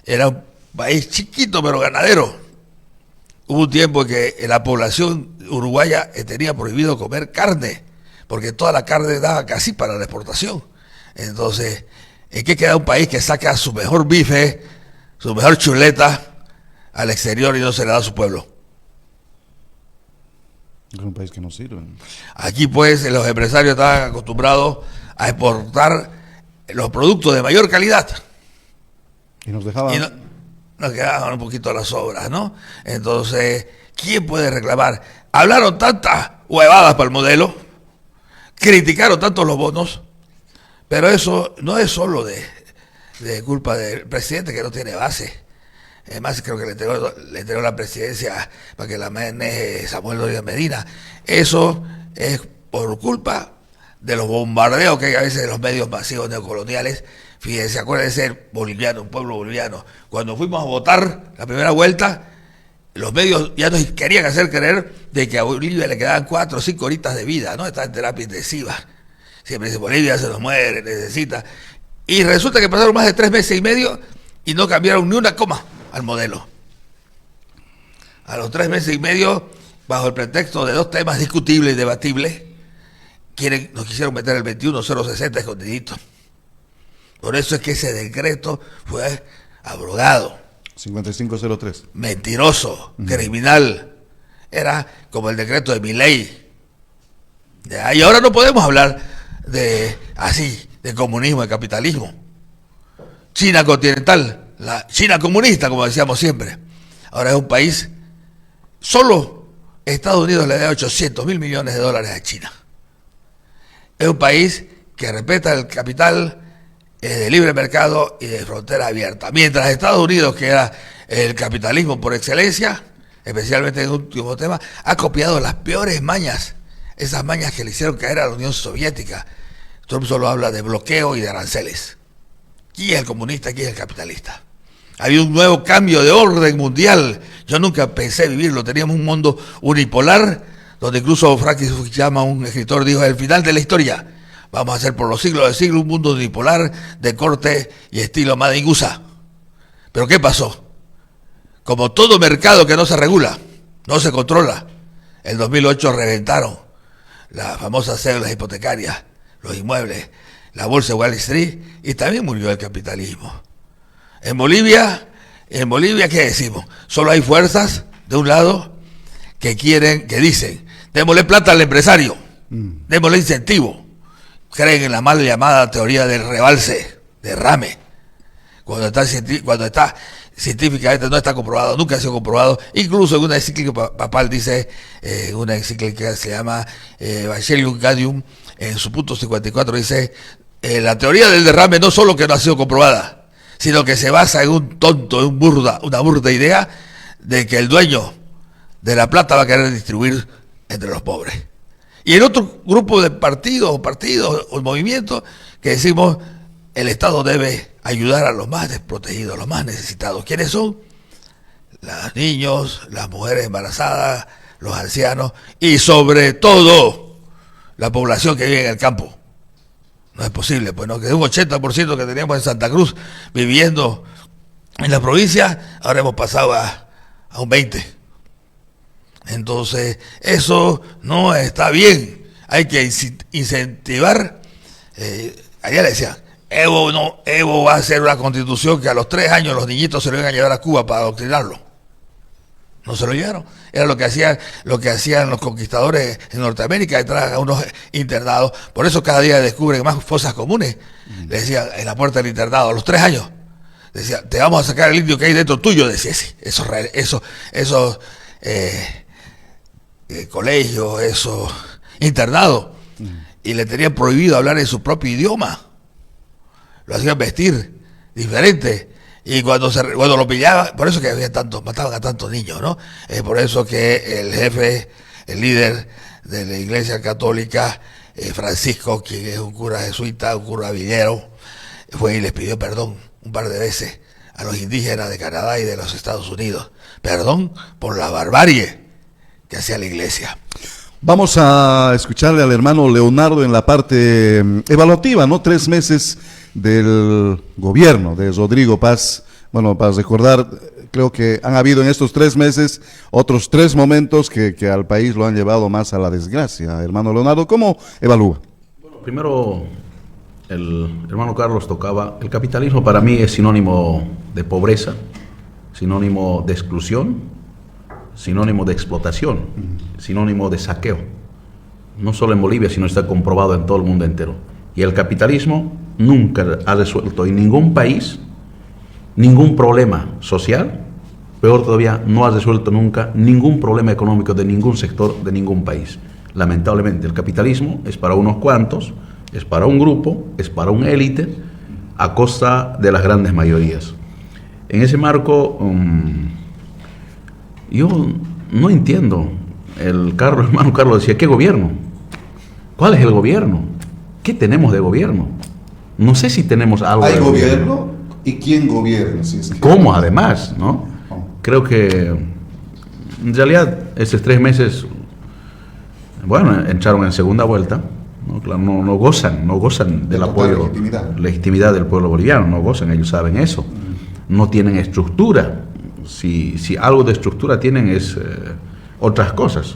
era un país chiquito pero ganadero. Hubo un tiempo que la población uruguaya tenía prohibido comer carne, porque toda la carne daba casi para la exportación. Entonces, ¿en qué queda un país que saca su mejor bife, su mejor chuleta al exterior y no se le da a su pueblo? Es un país que no sirve. Aquí pues los empresarios estaban acostumbrados a exportar los productos de mayor calidad. Y nos dejaban... nos quedaban un poquito a las obras, ¿no? Entonces, ¿quién puede reclamar? Hablaron tantas huevadas para el modelo, criticaron tanto los bonos, pero eso no es solo de culpa del presidente, que no tiene base. Además, creo que le entregó la presidencia para que la maneje Samuel Doria Medina. Eso es por culpa de los bombardeos que hay a veces de los medios masivos neocoloniales. Fíjense, acuérdense el boliviano, un pueblo boliviano. Cuando fuimos a votar la primera vuelta, los medios ya nos querían hacer creer de que a Bolivia le quedaban 4 o 5 horitas de vida, ¿no? Está en terapia intensiva. Siempre dice, Bolivia se nos muere, necesita. Y resulta que pasaron más de 3 meses y medio y no cambiaron ni una coma al modelo. A los 3 meses y medio, bajo el pretexto de 2 temas discutibles y debatibles, nos quisieron meter el 21060 escondidito. Por eso es que ese decreto fue abrogado. 5503. Mentiroso, criminal. Era como el decreto de Milei. Y ahora no podemos hablar de comunismo, de capitalismo. China continental, la China comunista, como decíamos siempre. Ahora es un país, solo Estados Unidos le da 800.000 millones de dólares a China. Es un país que respeta el capital de libre mercado y de frontera abierta. Mientras Estados Unidos, que era el capitalismo por excelencia, especialmente en el último tema, ha copiado las peores mañas, esas mañas que le hicieron caer a la Unión Soviética. Trump solo habla de bloqueo y de aranceles. ¿Quién es el comunista? ¿Quién es el capitalista? Había un nuevo cambio de orden mundial. Yo nunca pensé vivirlo. Teníamos un mundo unipolar, donde incluso Francis Fukuyama, un escritor, dijo: el final de la historia. Vamos a hacer por los siglos de siglos un mundo unipolar de corte y estilo Made in USA. ¿Pero qué pasó? Como todo mercado que no se regula, no se controla, en 2008 reventaron las famosas cédulas hipotecarias, los inmuebles, la bolsa de Wall Street, y también murió el capitalismo. En Bolivia, ¿qué decimos? Solo hay fuerzas, de un lado, que dicen, démosle plata al empresario, démosle incentivo. Creen en la mal llamada teoría del rebalse, derrame. Cuando está científicamente no está comprobado, nunca ha sido comprobado. Incluso en una encíclica papal dice, una encíclica que se llama Evangelium Gaudium, en su punto 54 dice, la teoría del derrame no solo que no ha sido comprobada, sino que se basa en un tonto, una burda idea de que el dueño de la plata va a querer distribuir entre los pobres. Y el otro grupo de partidos o movimientos que decimos, el Estado debe ayudar a los más desprotegidos, a los más necesitados. ¿Quiénes son? Los niños, las mujeres embarazadas, los ancianos y sobre todo la población que vive en el campo. No es posible, pues no, que de un 80% que teníamos en Santa Cruz viviendo en la provincia, ahora hemos pasado a un 20%. Entonces, eso no está bien. Hay que incentivar. Allá le decían, Evo va a hacer una constitución que a los 3 años los niñitos se lo iban a llevar a Cuba para adoctrinarlo. No se lo llevaron. Era lo que hacían los conquistadores en Norteamérica, detrás a unos internados. Por eso cada día descubren más fosas comunes. Le decían en la puerta del internado, a los 3 años, decía, te vamos a sacar el indio que hay dentro tuyo, decía ese. Esos colegios, esos internados. Y le tenían prohibido hablar en su propio idioma. Lo hacían vestir diferente. Y cuando lo pillaban, por eso que mataban a tantos niños, ¿no? Por eso que el jefe, el líder de la Iglesia Católica, Francisco, quien es un cura jesuita, un cura villero, fue y les pidió perdón un par de veces a los indígenas de Canadá y de los Estados Unidos. Perdón por la barbarie que hacía la Iglesia. Vamos a escucharle al hermano Leonardo en la parte evaluativa, ¿no? 3 meses del gobierno de Rodrigo Paz. Bueno, para recordar, creo que han habido en estos 3 meses otros 3 momentos que al país lo han llevado más a la desgracia. Hermano Leonardo, ¿cómo evalúa? Bueno, primero, el hermano Carlos tocaba, el capitalismo para mí es sinónimo de pobreza, sinónimo de exclusión, sinónimo de explotación, sinónimo de saqueo. No solo en Bolivia, sino está comprobado en todo el mundo entero. Y el capitalismo nunca ha resuelto en ningún país ningún problema social, peor todavía, no ha resuelto nunca ningún problema económico de ningún sector de ningún país. Lamentablemente, el capitalismo es para unos cuantos, es para un grupo, es para una élite, a costa de las grandes mayorías. En ese marco, yo no entiendo. El hermano Carlos decía, ¿qué gobierno? ¿Cuál es el gobierno? ¿Qué tenemos de gobierno? No sé si tenemos algo ¿Hay de gobierno? ¿Y quién gobierna? Si es que... ¿Cómo además? ¿No? Creo que en realidad esos 3 meses, bueno, entraron en segunda vuelta, ¿no? Claro, no gozan del apoyo, legitimidad del pueblo boliviano, no gozan, ellos saben eso. No tienen estructura. Si algo de estructura tienen es otras cosas.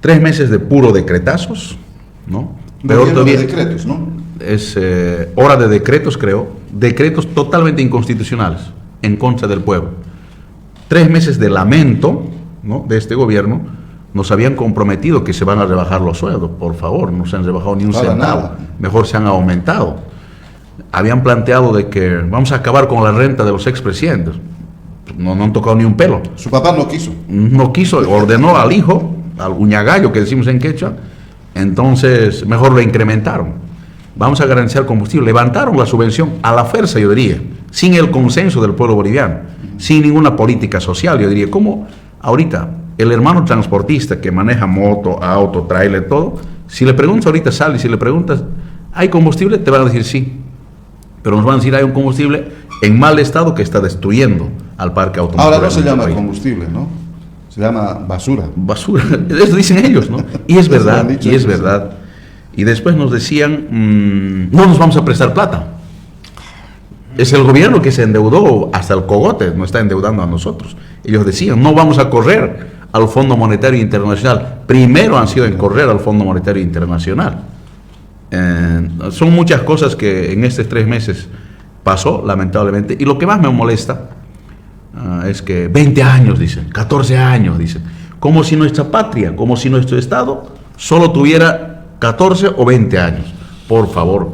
3 meses de puro decretazos, ¿no? Peor Gobierno todavía, de decretos, ¿no? es hora de decretos, creo, decretos totalmente inconstitucionales en contra del pueblo. 3 meses de lamento, ¿no?, de este gobierno. Nos habían comprometido que se van a rebajar los sueldos. Por favor, no se han rebajado ni un Para centavo. nada. Mejor se han aumentado. Habían planteado de que vamos a acabar con la renta de los expresidentes. No han tocado ni un pelo. Su papá no quiso. No quiso, ordenó al hijo, al uñagallo que decimos en quechua, entonces mejor lo incrementaron. Vamos a garantizar combustible. Levantaron la subvención a la fuerza, yo diría, sin el consenso del pueblo boliviano, sin ninguna política social, yo diría. Como ahorita el hermano transportista que maneja moto, auto, trailer, todo, si le preguntas ahorita, sale, y si le preguntas, ¿hay combustible? Te van a decir sí. Pero nos van a decir, hay un combustible en mal estado que está destruyendo al parque automotor. Ahora no se llama combustible, ¿no? Se llama basura. Basura, eso dicen ellos, ¿no? Y es verdad, Eso han dicho y es ellos. verdad. Y después nos decían, no nos vamos a prestar plata. Es el gobierno que se endeudó hasta el cogote, nos está endeudando a nosotros. Ellos decían, no vamos a correr al Fondo Monetario Internacional. Primero han sido en correr al Fondo Monetario Internacional. Son muchas cosas que en estos 3 meses pasó, lamentablemente. Y lo que más me molesta es que 20 años, dicen, 14 años, dicen. Como si nuestra patria, como si nuestro Estado solo tuviera 14 o 20 años. Por favor,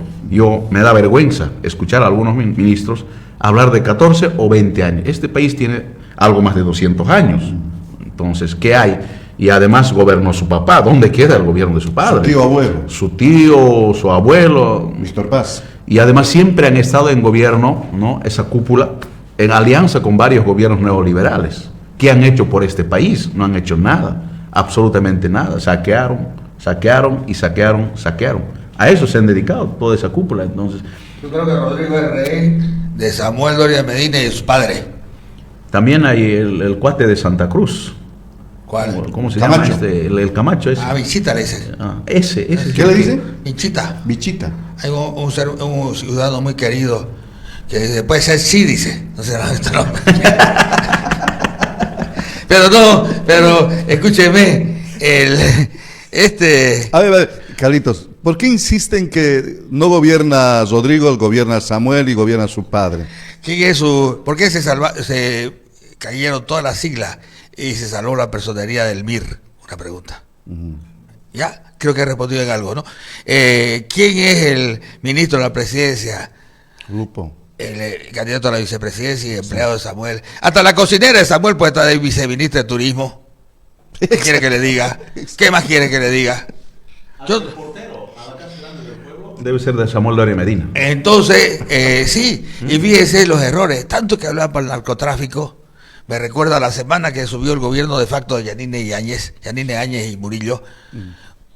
me da vergüenza escuchar a algunos ministros hablar de 14 o 20 años. Este país tiene algo más de 200 años. Entonces, ¿qué hay? Y además gobernó su papá. ¿Dónde queda el gobierno de su padre? Su tío abuelo. Su tío, su abuelo. Víctor Paz. Y además siempre han estado en gobierno, ¿no?, esa cúpula, en alianza con varios gobiernos neoliberales. ¿Qué han hecho por este país? No han hecho nada, absolutamente nada. Saquearon y saquearon. A eso se han dedicado toda esa cúpula. Entonces, Yo creo que Rodrigo es rehén de Samuel Doria Medina y de su padre. también hay el cuate de Santa Cruz. ¿Cuál? ¿Cómo se Camacho. llama este? El Camacho ese. Michita le dice. Ese. ¿Qué le dicen? Michita. Bichita. Hay un ciudadano muy querido que después ser sí, dice. No sé, no. Pero escúcheme, A ver, Carlitos, ¿por qué insisten que no gobierna Rodrigo, gobierna Samuel y gobierna su padre? ¿quién es su? ¿Por qué se cayeron todas las siglas y se salvó la personería del MIR? Una pregunta. Ya, creo que he respondido en algo, ¿no? ¿Quién es el ministro de la presidencia? Lupo. El candidato a la vicepresidencia y empleado de Samuel. Hasta la cocinera de Samuel puede estar de viceministra de turismo. ¿Qué quiere que le diga? ¿Qué más quiere que le diga? Debe ser de Samuel Doria Medina. Entonces, sí, y fíjese los errores, tanto que hablaba para el narcotráfico. Me recuerda la semana que subió el gobierno de facto de Yanine Áñez y Murillo,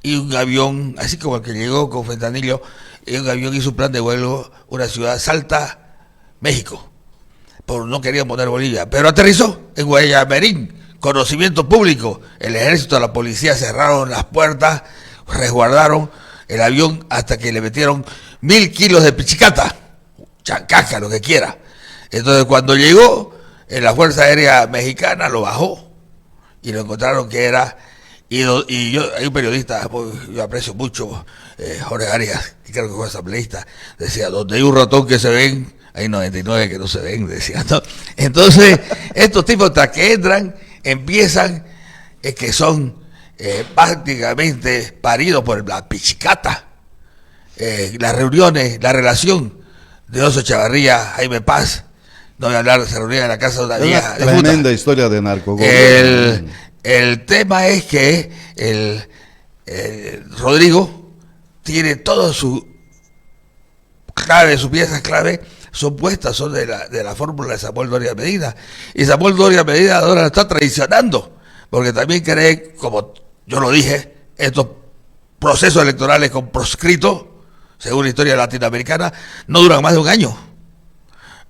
y un avión, así como el que llegó con fentanilo, y un avión hizo un plan de vuelo, una ciudad, Salta, México. No querían poner Bolivia, pero aterrizó en Guayamerín, conocimiento público. El ejército, la policía cerraron las puertas, resguardaron el avión hasta que le metieron 1000 kilos de pichicata, chancaca, lo que quiera. Entonces cuando llegó, en la Fuerza Aérea Mexicana lo bajó y lo encontraron que era, y yo, hay un periodista, yo aprecio mucho, Jorge Arias, que creo que fue asambleísta, decía, donde hay un ratón que se ven, hay 99 que no se ven, decía, ¿no? Entonces, estos tipos hasta que entran, empiezan, que son prácticamente paridos por la pichicata, las reuniones, la relación de Oso Chavarría, Jaime Paz, no voy a hablar, se reunían en la casa de una vieja. Una tremenda historia de narcogobierno. El tema es que Rodrigo tiene todo su clave, sus piezas clave son puestas, son de la fórmula de Samuel Doria Medina. Y Samuel Doria Medina ahora lo está traicionando, porque también cree, como yo lo dije, estos procesos electorales con proscrito, según la historia latinoamericana, no duran más de un año.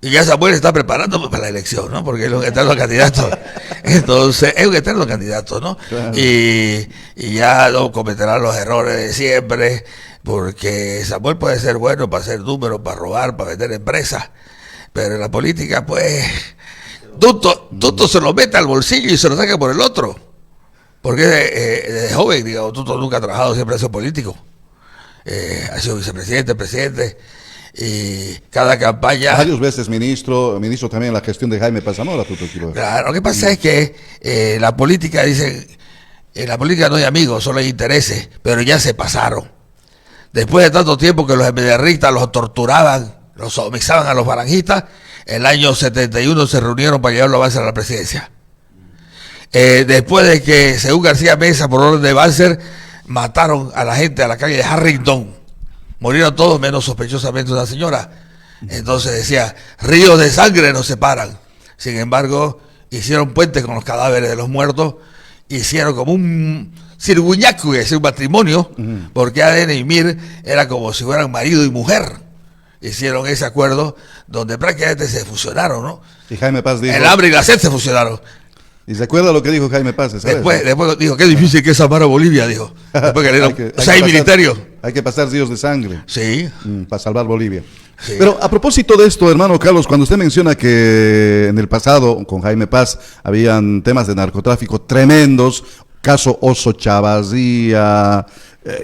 Y ya Samuel está preparando para la elección, ¿no? Porque es un eterno candidato. Entonces, es un eterno candidato, ¿no? Claro. Y ya no cometerá los errores de siempre, porque Samuel puede ser bueno para hacer números, para robar, para vender empresas, pero en la política, pues, Tuto se lo mete al bolsillo y se lo saca por el otro. Porque desde joven, digamos, Tuto nunca ha trabajado, siempre ha sido político. ha sido vicepresidente, presidente, y cada campaña... Varias veces ministro también en la gestión de Jaime Paz Zamora, Claro, lo que pasa es que la política, dicen, en la política no hay amigos, solo hay intereses, pero ya se pasaron. Después de tanto tiempo que los MDRistas los torturaban, los sodomizaban a los falangistas, el año 71 se reunieron para llevarlo a Banzer a la presidencia. Después de que, según García Mesa, por orden de Banzer, mataron a la gente a la calle de Harrington. Murieron todos menos sospechosamente una señora. Entonces decía, ríos de sangre nos separan. Sin embargo, hicieron puentes con los cadáveres de los muertos, hicieron como un cirguñaco, es un matrimonio, porque ADN y MIR era como si fueran marido y mujer. Hicieron ese acuerdo donde prácticamente se fusionaron, ¿no? Y Jaime Paz dijo... El hambre y la sed se fusionaron. ¿Y se acuerda lo que dijo Jaime Paz? Después dijo, qué difícil que es amar a Bolivia, dijo. Después que le dieron 6 ministerios. Hay que pasar ríos de sangre. Sí. Para salvar Bolivia. Sí. Pero a propósito de esto, hermano Carlos, cuando usted menciona que en el pasado con Jaime Paz habían temas de narcotráfico tremendos, caso Oso Chavarría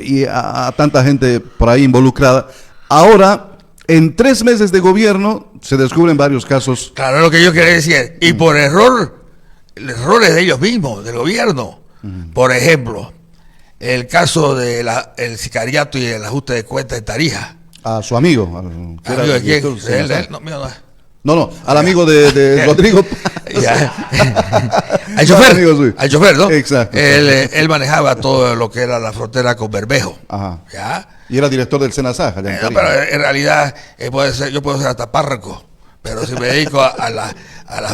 y a tanta gente por ahí involucrada, ahora en 3 meses de gobierno se descubren varios casos. Claro, lo que yo quería decir. Y por errores de ellos mismos, del gobierno. Por ejemplo, el caso del sicariato y el ajuste de cuentas de Tarija. A su amigo. ¿Amigo de quién? No, mío no. No, al amigo de Rodrigo. Al chofer. Al chofer, ¿no? Exacto. Él manejaba todo lo que era la frontera con Bermejo. Ajá. ¿Ya? Y era director del Senasaja. Pero en realidad yo puedo ser hasta párroco. Pero si me dedico a las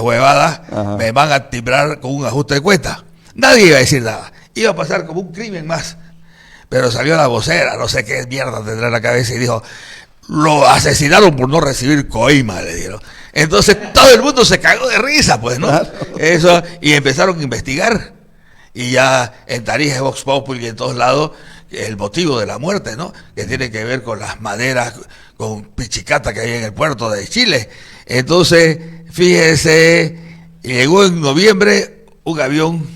huevadas, me van a timbrar con un ajuste de cuentas. Nadie iba a decir nada. Iba a pasar como un crimen más. Pero salió la vocera, no sé qué mierda tendrá en la cabeza, y dijo, lo asesinaron por no recibir coima, le dieron. Entonces todo el mundo se cagó de risa, pues, ¿no? Claro. Eso, y empezaron a investigar. Y ya en Tarija, Vox Populi y en todos lados, el motivo de la muerte, ¿no? Que tiene que ver con las maderas, con pichicata que hay en el puerto de Chile. Entonces, fíjese, llegó en noviembre un avión,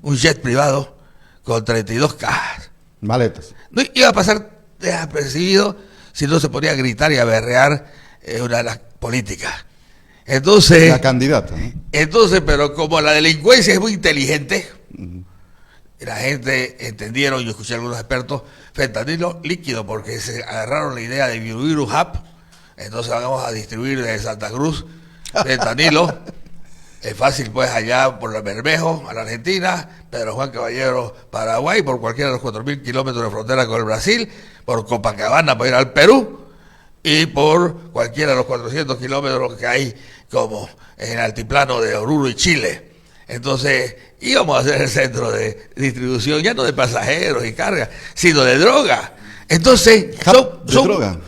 un jet privado, con 32 cajas. Maletas. No iba a pasar desapercibido si no se ponía a gritar y a berrear una de las políticas. Entonces... La candidata, ¿no? Entonces, pero como la delincuencia es muy inteligente, la gente entendieron, yo escuché a algunos expertos, fentanilo líquido, porque se agarraron la idea de distribuir un hub, entonces vamos a distribuir de Santa Cruz fentanilo. Es fácil, pues, allá por la Bermejo, a la Argentina, Pedro Juan Caballero, Paraguay, por cualquiera de los 4.000 kilómetros de frontera con el Brasil, por Copacabana para ir al Perú, y por cualquiera de los 400 kilómetros que hay como en el altiplano de Oruro y Chile. Entonces, íbamos a ser el centro de distribución, ya no de pasajeros y carga, sino de droga. Entonces,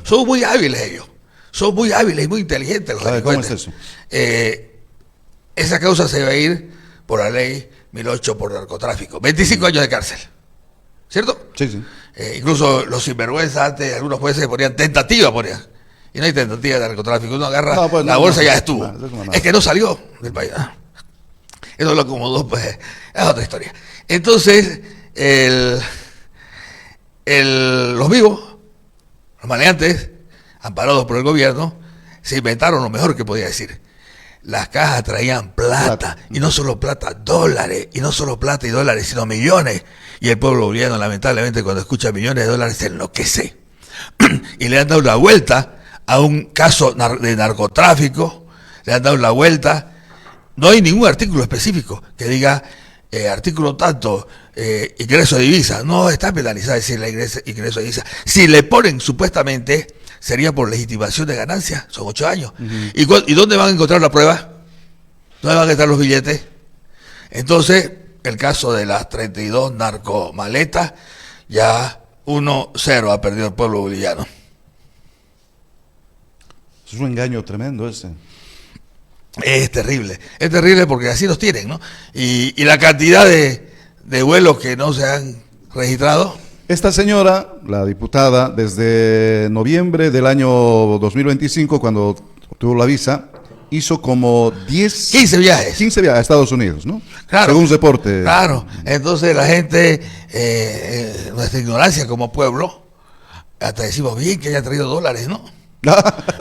son muy hábiles ellos, son muy hábiles y muy inteligentes los delincuentes. ¿Cómo es eso? Esa causa se va a ir por la ley 1008 por narcotráfico. 25 años de cárcel. ¿Cierto? Sí, sí. Incluso los sinvergüenzas antes, algunos jueces ponían tentativa, y no hay tentativa de narcotráfico. Uno agarra la bolsa y ya estuvo. Es que no salió del país. Eso lo acomodó, pues, es otra historia. Entonces, los vivos, los maleantes, amparados por el gobierno, se inventaron lo mejor que podía decir. Las cajas traían plata, y no solo plata, dólares, y no solo plata y dólares, sino millones. Y el pueblo boliviano, lamentablemente, cuando escucha millones de dólares, se enloquece. Y le han dado la vuelta a un caso de narcotráfico, le han dado la vuelta. No hay ningún artículo específico que diga, artículo tanto, ingreso de divisa. No está penalizado decir la ingreso de divisa. Si le ponen supuestamente... sería por legitimación de ganancia, son 8 años. ¿Y dónde van a encontrar la prueba? ¿Dónde van a estar los billetes? Entonces, el caso de las 32 narcomaletas, ya 1-0 ha perdido el pueblo boliviano. Es un engaño tremendo ese. Es terrible porque así nos tienen, ¿no? Y la cantidad de vuelos que no se han registrado. Esta señora, la diputada, desde noviembre del año 2025, cuando obtuvo la visa, hizo como 15 viajes a Estados Unidos, ¿no? Claro. Según un reporte. Claro. Entonces la gente, nuestra ignorancia como pueblo, hasta decimos, bien que haya traído dólares, ¿no?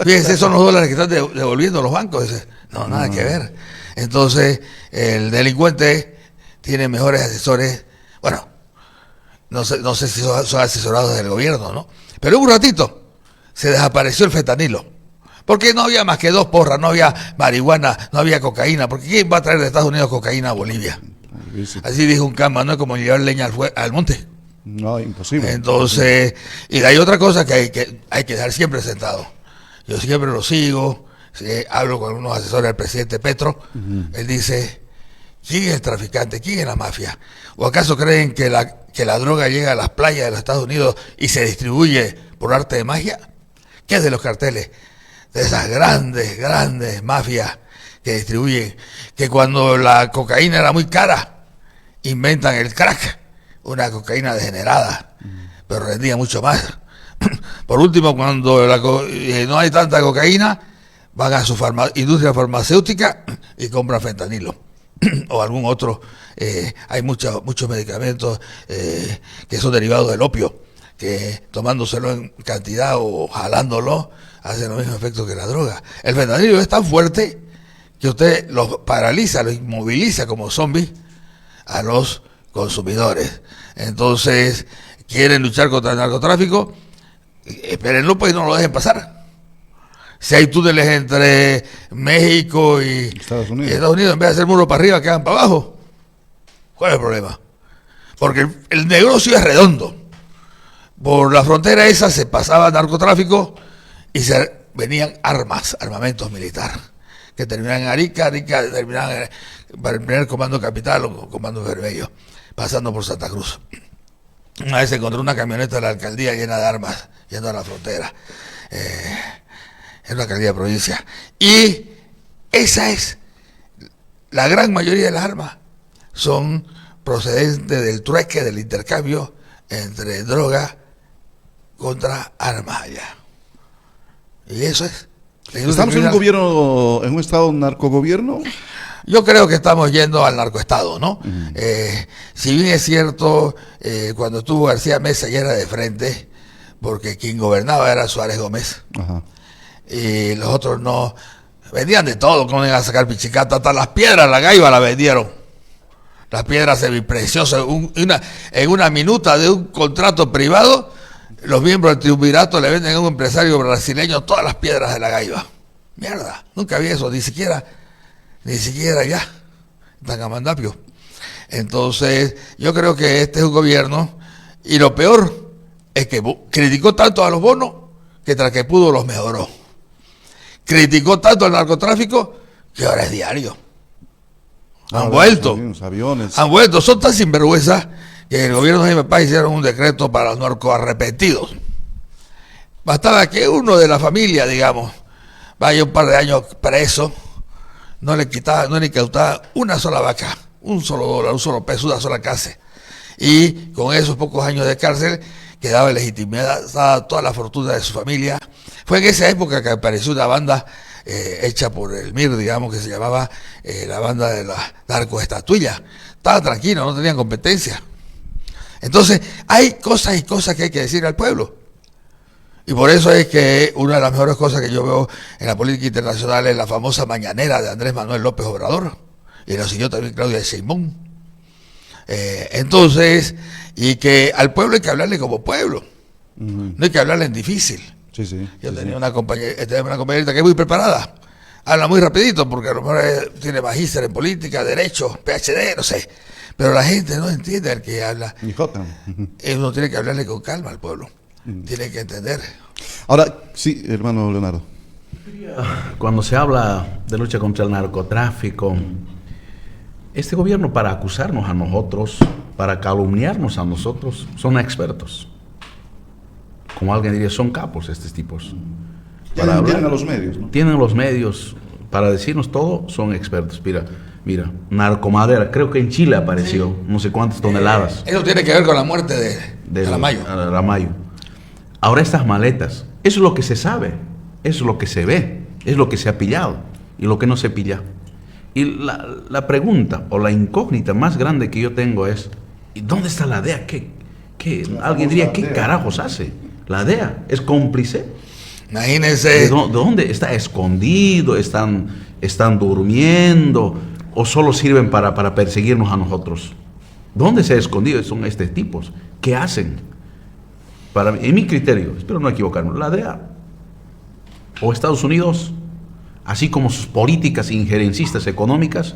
Fíjense, son los dólares que están devolviendo los bancos. No, nada que ver. Entonces, el delincuente tiene mejores asesores. Bueno, no sé si son asesorados del gobierno, ¿no? Pero un ratito se desapareció el fentanilo. Porque no había más que 2 porras, no había marihuana, no había cocaína. Porque ¿quién va a traer de Estados Unidos cocaína a Bolivia? Así dijo un Camba, no es como llevar leña al monte. No, imposible. Entonces, y hay otra cosa que hay que dejar siempre sentado. Yo siempre lo sigo, hablo con unos asesores del presidente Petro, él dice, ¿quién es el traficante? ¿Quién es la mafia? ¿O acaso creen que la droga llega a las playas de los Estados Unidos y se distribuye por arte de magia? ¿Qué es de los carteles? De esas grandes mafias que distribuyen, que cuando la cocaína era muy cara, inventan el crack, una cocaína degenerada, pero rendía mucho más. Por último, cuando no hay tanta cocaína, van a su industria farmacéutica y compran fentanilo o algún otro. Hay muchos medicamentos que son derivados del opio, que tomándoselo en cantidad o jalándolo hace los mismos efectos que la droga. El fentanilo es tan fuerte que usted los paraliza, los inmoviliza como zombies a los consumidores. Entonces, quieren luchar contra el narcotráfico, espérenlo, pues no lo dejen pasar. Si hay túneles entre México y Estados Unidos, en vez de hacer muro para arriba, quedan para abajo. ¿Cuál es el problema? Porque el negocio es redondo. Por la frontera esa se pasaba narcotráfico y se venían armamentos militares, que terminaban en Arica terminaban para el primer comando capital o comando vermelho, pasando por Santa Cruz. Una vez se encontró una camioneta de la alcaldía llena de armas, yendo a la frontera. Es una alcaldía de provincia. Y esa es, la gran mayoría de las armas son procedentes del trueque, del intercambio entre droga contra armas allá. Y eso es. ¿Estamos en un gobierno, en un estado narcogobierno? Yo creo que estamos yendo al narcoestado, ¿no? Si bien es cierto, cuando estuvo García Mesa ya era de frente, porque quien gobernaba era Suárez Gómez. Ajá. Y los otros no, vendían de todo, como iban a sacar pichicata, hasta las piedras, la gaiba la vendieron. Las piedras semipreciosas, en una minuta de un contrato privado, los miembros del triunvirato le venden a un empresario brasileño todas las piedras de la gaiba. Mierda, nunca había eso, ni siquiera ya, Tangamandapio. Entonces, yo creo que este es un gobierno, y lo peor es que criticó tanto a los bonos que tras que pudo los mejoró. Criticó tanto al narcotráfico que ahora es diario. Han vuelto, son tan sinvergüenzas que el gobierno de Jaime Paz hicieron un decreto para los narcoarrepentidos. Bastaba que uno de la familia, digamos, vaya un par de años preso, no le incautaba una sola vaca, un solo dólar, un solo peso, una sola cárcel. Y con esos pocos años de cárcel quedaba legitimada toda la fortuna de su familia. Fue en esa época que apareció una banda hecha por el MIR, digamos, que se llamaba la banda de las narcoestatuillas. Estaba tranquilo, no tenían competencia. Entonces, hay cosas y cosas que hay que decir al pueblo. Y por eso es que una de las mejores cosas que yo veo en la política internacional es la famosa mañanera de Andrés Manuel López Obrador. Y lo siguió también Claudia Sheinbaum. Entonces, y que al pueblo hay que hablarle como pueblo. No hay que hablarle en difícil. Yo tenía una compañerita que es muy preparada. Habla muy rapidito porque a lo mejor tiene magíster en política, derecho, PhD, no sé. Pero la gente no entiende al que habla. Uno tiene que hablarle con calma al pueblo. Tiene que entender. Ahora, sí, hermano Leonardo. Cuando se habla de lucha contra el narcotráfico, este gobierno, para acusarnos a nosotros, para calumniarnos a nosotros, son expertos. Como alguien diría, son capos estos tipos. Tienen a los medios, ¿no? Tienen los medios para decirnos todo, son expertos. Mira, narcomadera, creo que en Chile apareció, no sé cuántas toneladas. Eso tiene que ver con la muerte de Aramayo. Ahora estas maletas, eso es lo que se sabe, eso es lo que se ve, es lo que se ha pillado y lo que no se pilla. Y la pregunta o la incógnita más grande que yo tengo es, ¿y dónde está la DEA? Alguien diría, ¿qué carajos hace La DEA es cómplice. Imagínense. ¿De dónde? ¿Está escondido? ¿Están durmiendo? ¿O solo sirven para perseguirnos a nosotros? ¿Dónde se ha escondido? Son estos tipos. ¿Qué hacen? En mi criterio, espero no equivocarme, la DEA o Estados Unidos, así como sus políticas injerencistas económicas,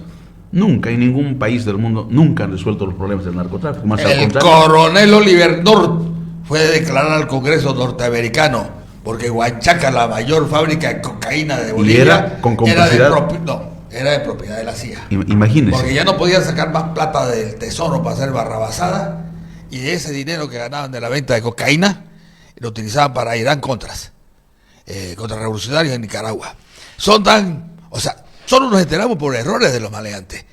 nunca en ningún país del mundo nunca han resuelto los problemas del narcotráfico. Más al El contrario. coronel Oliver North fue a declarar al Congreso norteamericano porque Huanchaca, la mayor fábrica de cocaína de Bolivia, era con complicidad. Era de propiedad de la CIA. Imagínense. Porque ya no podían sacar más plata del tesoro para hacer barrabasada, y de ese dinero que ganaban de la venta de cocaína lo utilizaban para Irán contrarrevolucionarios en Nicaragua. Son nos enteramos por errores de los maleantes.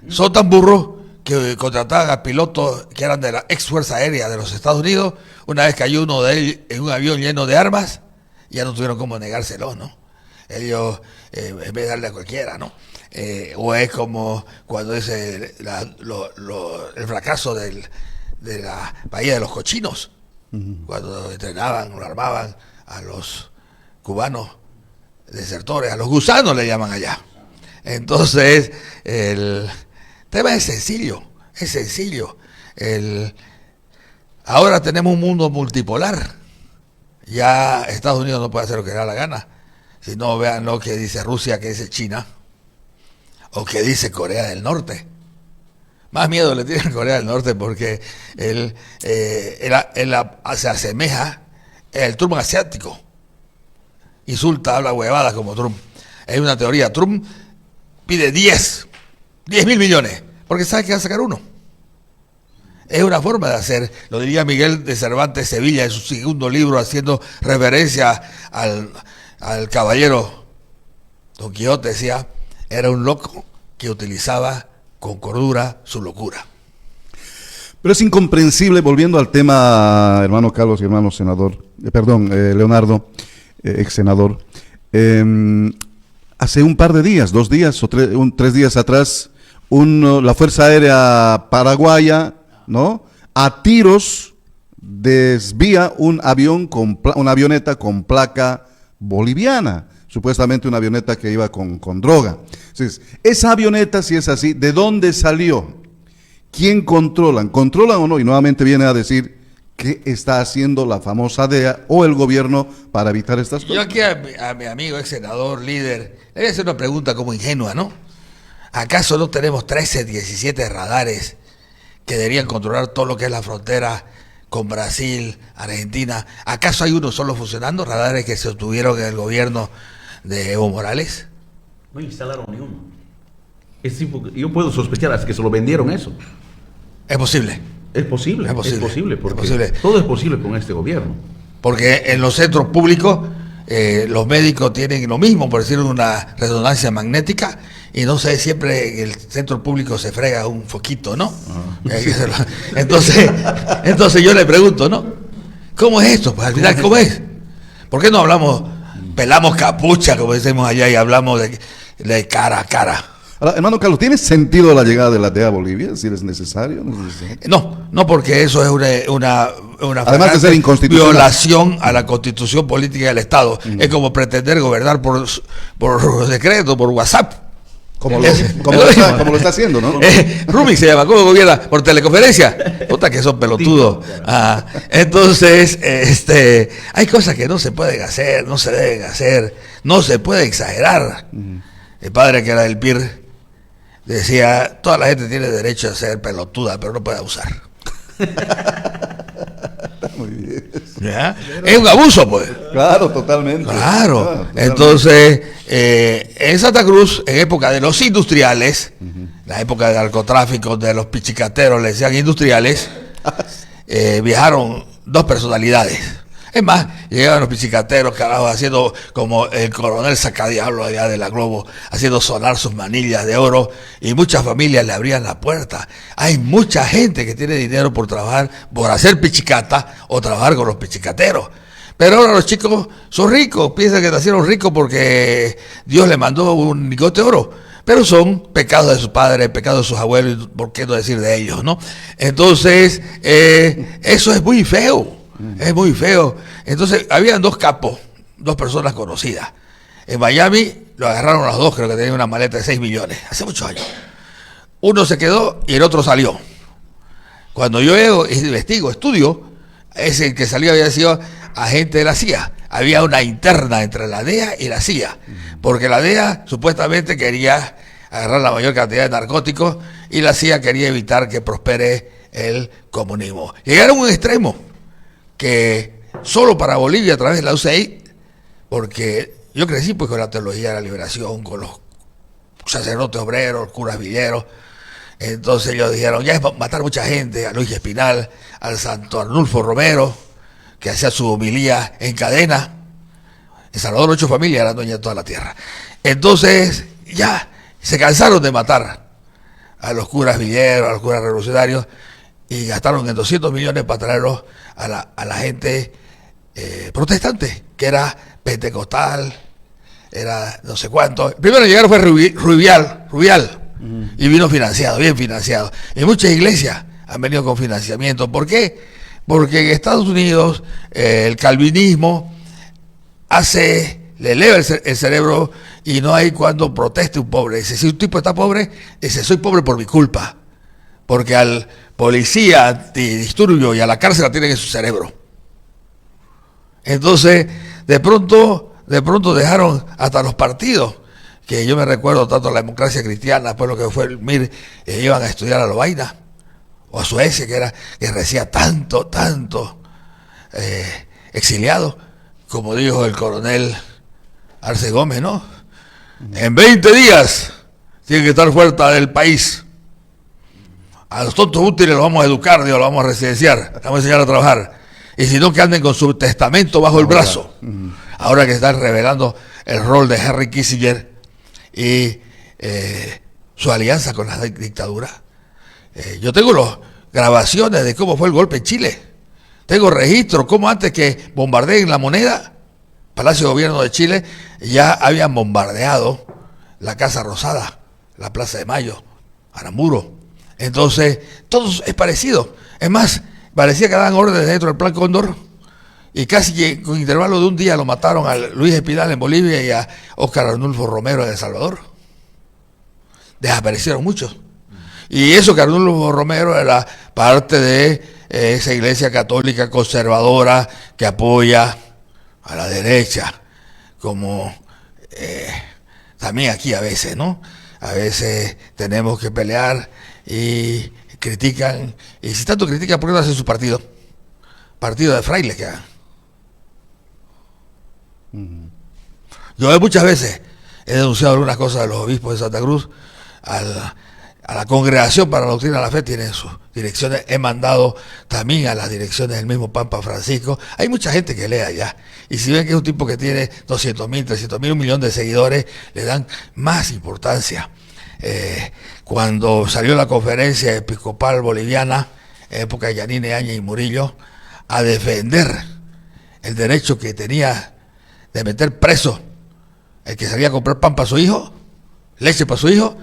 Son tan burros que contrataban a pilotos que eran de la ex Fuerza Aérea de los Estados Unidos. Una vez cayó uno de ellos en un avión lleno de armas, ya no tuvieron cómo negárselo, ¿no? Ellos, en vez de darle a cualquiera, ¿no? O es como cuando dice el fracaso de la Bahía de los Cochinos, cuando entrenaban o armaban a los cubanos desertores, a los gusanos le llaman allá. Entonces, el tema es sencillo. Ahora tenemos un mundo multipolar. Ya Estados Unidos no puede hacer lo que le da la gana. Si no, vean lo que dice Rusia, que dice China, o que dice Corea del Norte. Más miedo le tiene a Corea del Norte porque él se asemeja al Trump asiático. Insulta, habla huevadas como Trump. Hay una teoría, Trump pide 10 mil millones, porque sabe que va a sacar uno. Es una forma de hacer, lo diría Miguel de Cervantes Sevilla en su segundo libro, haciendo referencia al caballero Don Quijote, decía, era un loco que utilizaba con cordura su locura. Pero es incomprensible, volviendo al tema, hermano Carlos y hermano senador, Leonardo, ex senador, hace un par de días, 2 días o 3 días atrás, la Fuerza Aérea Paraguaya, ¿no?, a tiros desvía una avioneta con placa boliviana, supuestamente una avioneta que iba con droga. Entonces, esa avioneta, si es así, ¿de dónde salió? ¿Quién controlan? ¿Controlan o no? Y nuevamente viene a decir, ¿qué está haciendo la famosa DEA o el gobierno para evitar estas cosas? Yo aquí a mi amigo ex senador, líder, le voy a hacer una pregunta como ingenua, ¿no? ¿Acaso no tenemos 13, 17 radares que deberían controlar todo lo que es la frontera con Brasil, Argentina? ¿Acaso hay uno solo funcionando, radares que se obtuvieron en el gobierno de Evo Morales? No instalaron ni uno. Yo puedo sospechar hasta que se lo vendieron eso. Es posible. Es posible, porque todo es posible con este gobierno. Porque en los centros públicos los médicos tienen lo mismo, por decir una resonancia magnética, y no sé, siempre en el centro público se frega un foquito, ¿no? Entonces yo le pregunto, ¿no? ¿Cómo es esto? Pues al final, ¿cómo es? ¿Por qué no pelamos capucha, como decimos allá, y hablamos de cara a cara? Ahora, hermano Carlos, ¿tiene sentido la llegada de la DEA a Bolivia? Si es necesario. No, porque eso es una además de ser inconstitucional, violación a la Constitución política del Estado. Es como pretender gobernar por decreto, por WhatsApp. Como lo está haciendo, ¿no? Rumi se llama, ¿cómo gobierna? Por teleconferencia. Puta que son pelotudos. Entonces, hay cosas que no se pueden hacer, no se deben hacer, no se puede exagerar. El padre, que era del PIR, decía, toda la gente tiene derecho a ser pelotuda, pero no puede abusar. Muy bien. ¿Ya? Es un abuso, pues. Claro, totalmente. Claro. Entonces, en Santa Cruz, en época de los industriales, la época del narcotráfico, de los pichicateros, le decían industriales, viajaron 2 personalidades. Es más, llegaban los pichicateros, carajo, haciendo como el coronel Sacadiablo allá de la Globo, haciendo sonar sus manillas de oro, y muchas familias le abrían la puerta. Hay mucha gente que tiene dinero por trabajar, por hacer pichicata o trabajar con los pichicateros. Pero ahora los chicos son ricos, piensan que nacieron ricos porque Dios les mandó un lingote de oro. Pero son pecados de sus padres, pecados de sus abuelos, y por qué no decir de ellos, ¿no? Entonces, eso es muy feo. es muy feo. Entonces, habían dos capos, dos personas conocidas. En Miami lo agarraron a los dos, creo que tenían una maleta de 6 millones, hace muchos años. Uno se quedó y el otro salió. Cuando yo investigo, estudio, ese que salió había sido agente de la CIA. Había una interna entre la DEA y la CIA, porque la DEA supuestamente quería agarrar la mayor cantidad de narcóticos y la CIA quería evitar que prospere el comunismo. Llegaron a un extremo que solo para Bolivia a través de la UCI, porque yo crecí pues con la teología de la liberación, con los sacerdotes obreros, curas villeros. Entonces ellos dijeron, ya es matar mucha gente, a Luis Espinal, al santo Arnulfo Romero, que hacía su homilía en cadena. En Salvador 8 familias eran dueñas de toda la tierra. Entonces ya se cansaron de matar a los curas villeros, a los curas revolucionarios, y gastaron en 200 millones para traerlos a la gente protestante, que era pentecostal, era no sé cuánto. El primero en llegar fue Rubial, y vino financiado, bien financiado. Y muchas iglesias han venido con financiamiento. ¿Por qué? Porque en Estados Unidos el calvinismo le eleva el cerebro y no hay cuando proteste un pobre. Dice, si un tipo está pobre, dice, soy pobre por mi culpa. Porque al policía antidisturbio y a la cárcel la tienen en su cerebro. Entonces, de pronto dejaron hasta los partidos, que yo me recuerdo tanto la democracia cristiana, después lo que fue el MIR, iban a estudiar a Lovaina, o a Suecia, que recibía tanto exiliado, como dijo el coronel Arce Gómez, ¿no? En 20 días tienen que estar fuera del país. A los tontos útiles los vamos a educar, Dios, los vamos a residenciar, los vamos a enseñar a trabajar. Y si no, que anden con su testamento bajo el brazo. Ahora que están revelando el rol de Henry Kissinger y su alianza con la dictadura. Yo tengo las grabaciones de cómo fue el golpe en Chile. Tengo registro, cómo antes que bombardeen La Moneda, Palacio de Gobierno de Chile, ya habían bombardeado la Casa Rosada, la Plaza de Mayo, Aramburo. Entonces, todo es parecido. Es más, parecía que daban órdenes dentro del Plan Cóndor, y casi que con intervalo de un día lo mataron a Luis Espinal en Bolivia y a Óscar Arnulfo Romero en El Salvador. Desaparecieron muchos. Y eso que Arnulfo Romero era parte de esa iglesia católica conservadora que apoya a la derecha, como también aquí a veces, ¿no? A veces tenemos que pelear y critican, y si tanto critican, ¿por qué no hacen su partido? Partido de frailes que hagan. Yo muchas veces he denunciado algunas cosas de los obispos de Santa Cruz a la Congregación para la Doctrina de la Fe, tienen sus direcciones, he mandado también a las direcciones del mismo Papa Francisco. Hay mucha gente que lee allá, y si ven que es un tipo que tiene 200.000, 300.000, 1.000.000 de seguidores, le dan más importancia. Cuando salió la conferencia episcopal boliviana, en época de Yanine Áñez y Murillo, a defender el derecho que tenía de meter preso el que salía a comprar pan para su hijo, leche para su hijo,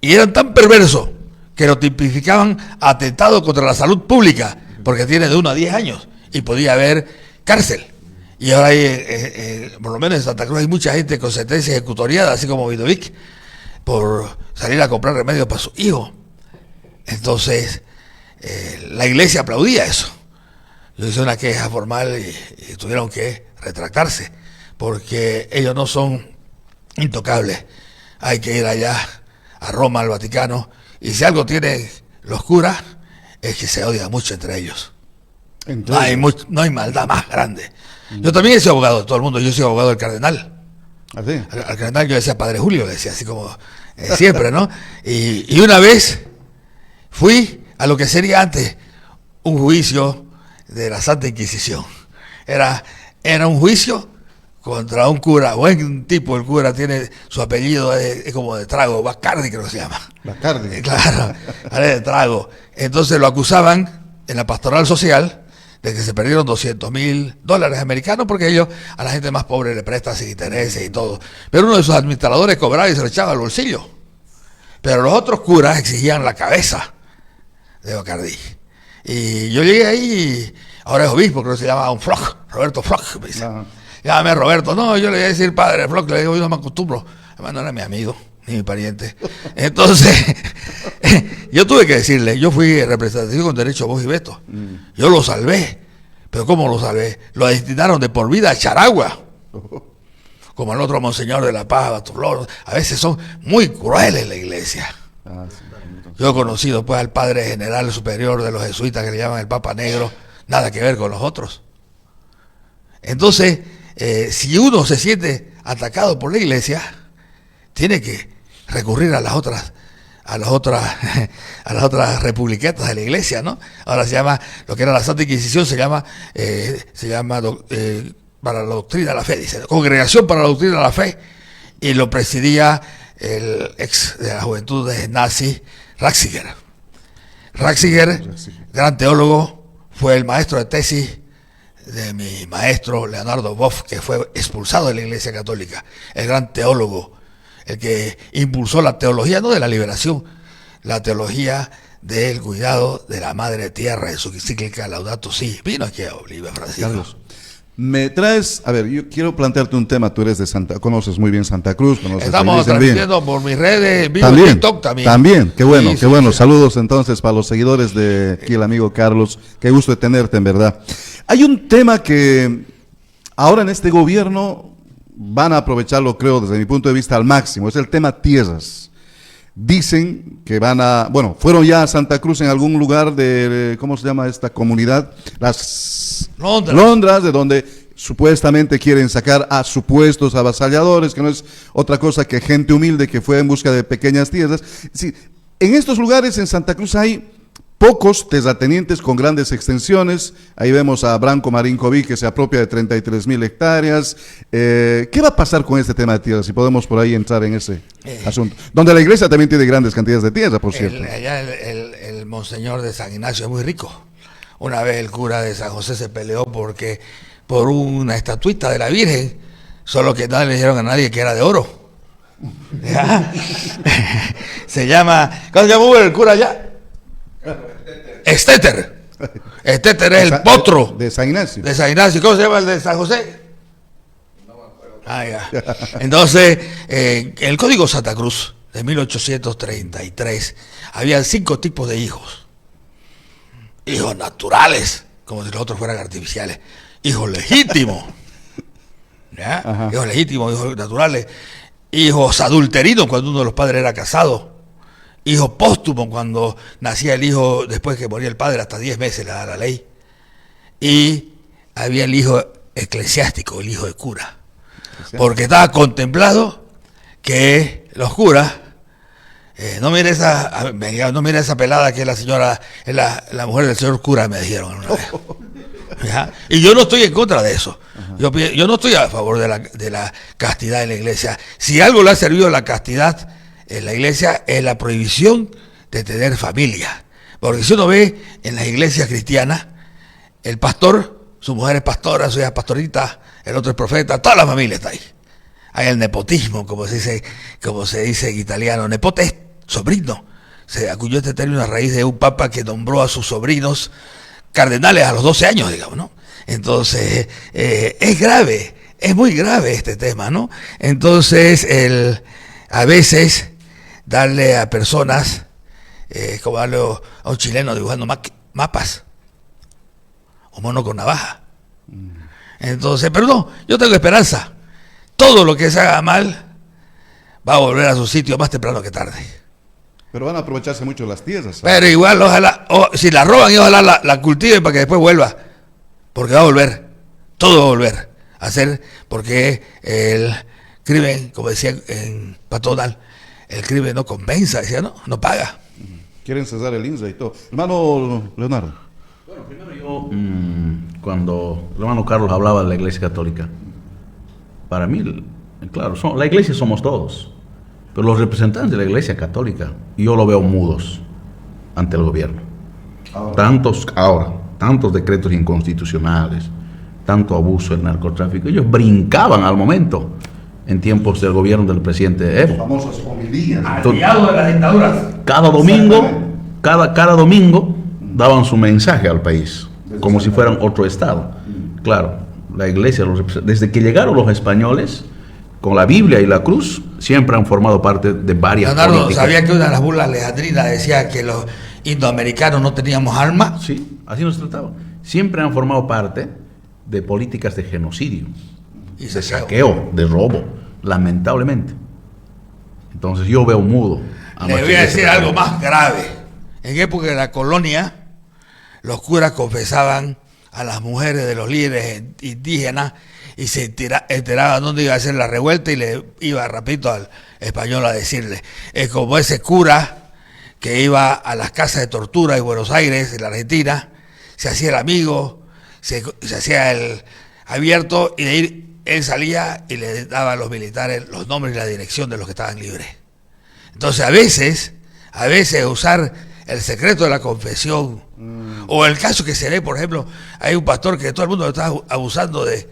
y eran tan perversos que lo tipificaban atentado contra la salud pública, porque tiene de 1 a 10 años y podía haber cárcel. Y ahora hay, por lo menos en Santa Cruz, hay mucha gente con sentencia ejecutoriada, así como Vidovic, por salir a comprar remedios para su hijo. Entonces, la iglesia aplaudía eso. Yo hice una queja formal y tuvieron que retractarse, porque ellos no son intocables. Hay que ir allá a Roma, al Vaticano, y si algo tienen los curas, es que se odian mucho entre ellos. No hay maldad más grande. Yo también he sido abogado de todo el mundo, yo soy abogado del cardenal. ¿Así? Al cardenal yo decía Padre Julio, le decía así como siempre, ¿no? Y una vez fui a lo que sería antes un juicio de la Santa Inquisición. Era un juicio contra un cura, buen tipo. El cura tiene su apellido, es como de Trago, Bacardi creo que se llama. Bacardi. Claro, de Trago. Entonces lo acusaban en la pastoral social de que se perdieron $200.000 americanos, porque ellos a la gente más pobre le prestan sin intereses y todo. Pero uno de sus administradores cobraba y se lo echaba al bolsillo. Pero los otros curas exigían la cabeza de Bacardi. Y yo llegué ahí, ahora es obispo, creo que se llama un Floch, Roberto Floch, me dice. Ajá. Llámame Roberto. No, yo le voy a decir padre Floch, le digo, yo no me acostumbro. Además, no era mi amigo, ni mi pariente. Entonces, yo tuve que decirle, yo fui representativo con derecho a voz y veto. Yo lo salvé. Pero ¿cómo lo salvé? Lo destinaron de por vida a Charagua. Como el otro Monseñor de la Paz, Baturlón. A veces son muy crueles la iglesia. Ah, sí. Yo he conocido pues al padre general superior de los jesuitas que le llaman el Papa Negro, nada que ver con los otros. Entonces, si uno se siente atacado por la iglesia, tiene que recurrir a las otras republiquetas de la iglesia, ¿no? Ahora se llama, lo que era la Santa Inquisición se llama para la doctrina de la fe, dice, Congregación para la Doctrina de la Fe, y lo presidía el ex de la juventud de nazi, Ratzinger. Ratzinger, gran teólogo, fue el maestro de tesis de mi maestro Leonardo Boff, que fue expulsado de la Iglesia Católica, el gran teólogo, el que impulsó la teología, no de la liberación, la teología del cuidado de la madre tierra en su encíclica Laudato Si. Vino aquí a Bolivia, Francisco. Carlos, me traes, a ver, yo quiero plantearte un tema. Tú eres de conoces muy bien Santa Cruz, conoces Estamos bien. transmitiendo por mis redes, vivo También, en TikTok también. También, qué bueno, Sí, qué sí, bueno. sí. Saludos entonces para los seguidores de aquí, el amigo Carlos. Qué gusto de tenerte, en verdad. Hay un tema que ahora en este gobierno van a aprovecharlo, creo, desde mi punto de vista al máximo. Es el tema tierras. Dicen que fueron ya a Santa Cruz en algún lugar de, ¿cómo se llama esta comunidad? Las Londras, de donde supuestamente quieren sacar a supuestos avasalladores, que no es otra cosa que gente humilde que fue en busca de pequeñas tierras. Sí, en estos lugares, en Santa Cruz, hay pocos terratenientes con grandes extensiones. Ahí vemos a Branco Marín Coví, que se apropia de 33,000 hectáreas. ¿Qué va a pasar con este tema de tierras? Si podemos por ahí entrar en ese asunto. Donde la iglesia también tiene grandes cantidades de tierra, por cierto. El monseñor de San Ignacio es muy rico. Una vez el cura de San José se peleó por una estatuita de la Virgen, solo que no le dijeron a nadie que era de oro. ¿Ya? Se llama, ¿cómo se llamó el cura allá? Esteter. Esteter es el potro de San Ignacio. de San Ignacio. ¿Cómo se llama el de San José? Ya. Entonces, en el Código Santa Cruz de 1833 había 5 tipos de hijos. Hijos naturales, como si los otros fueran artificiales. Hijos legítimos. ¿Ya? Hijos legítimos, hijos naturales. Hijos adulterinos cuando uno de los padres era casado. Hijo póstumo cuando nacía el hijo después que moría el padre, hasta 10 meses le da la ley. Y había el hijo eclesiástico, el hijo de cura. Porque estaba contemplado que los curas, no mire esa pelada que es la señora, es la mujer del señor cura, me dijeron una vez. ¿Ya? Y yo no estoy en contra de eso. Yo no estoy a favor de la castidad en la iglesia. Si algo le ha servido la castidad en la iglesia es la prohibición de tener familia. Porque si uno ve en las iglesias cristianas, el pastor, su mujer es pastora, su hija es pastorita, el otro es profeta, toda la familia está ahí. Hay el nepotismo, como se dice en italiano. Nepote es sobrino. Se acuñó este término a raíz de un papa que nombró a sus sobrinos cardenales a los 12 años, digamos, ¿no? Entonces, es grave, es muy grave este tema, ¿no? Entonces, a veces darle a personas, como darle a un chileno dibujando mapas, o mono con navaja. Entonces, pero no, yo tengo esperanza. Todo lo que se haga mal va a volver a su sitio más temprano que tarde. Pero van a aprovecharse mucho las tierras. Pero igual, ojalá, si la roban, y ojalá la cultiven para que después vuelva. Porque va a volver, todo va a volver a ser, porque el crimen, como decía en Patronal, el crimen no compensa, decía, no paga. Quieren cesar el INSA y todo. Hermano Leonardo. Bueno, primero yo, cuando el hermano Carlos hablaba de la Iglesia Católica, para mí, claro, la Iglesia somos todos, pero los representantes de la Iglesia Católica, yo lo veo mudos ante el gobierno. Tantos decretos inconstitucionales, tanto abuso del narcotráfico, ellos brincaban al momento en tiempos del gobierno del presidente Evo. Famosas homilías. Aliado de las dictaduras. Cada domingo daban su mensaje al país. como si fueran otro Estado. Claro, la Iglesia, desde que llegaron los españoles, con la Biblia y la cruz, siempre han formado parte de varias Leonardo, políticas. ¿sabía que una de las burlas alejandrinas decía que los indoamericanos no teníamos alma? Sí, así nos trataban. Siempre han formado parte de políticas de genocidio, Y de saqueo, de robo, lamentablemente. Entonces yo veo mudo. Le voy a decir algo más grave. En época de la colonia, los curas confesaban a las mujeres de los líderes indígenas y se enteraban dónde iba a hacer la revuelta y le iba rapidito al español a decirle. Es como ese cura que iba a las casas de tortura en Buenos Aires, en la Argentina, se hacía el amigo, se hacía el abierto y de ahí él salía y le daba a los militares los nombres y la dirección de los que estaban libres. Entonces a veces usar el secreto de la confesión, o el caso que se ve, por ejemplo, hay un pastor que todo el mundo está abusando de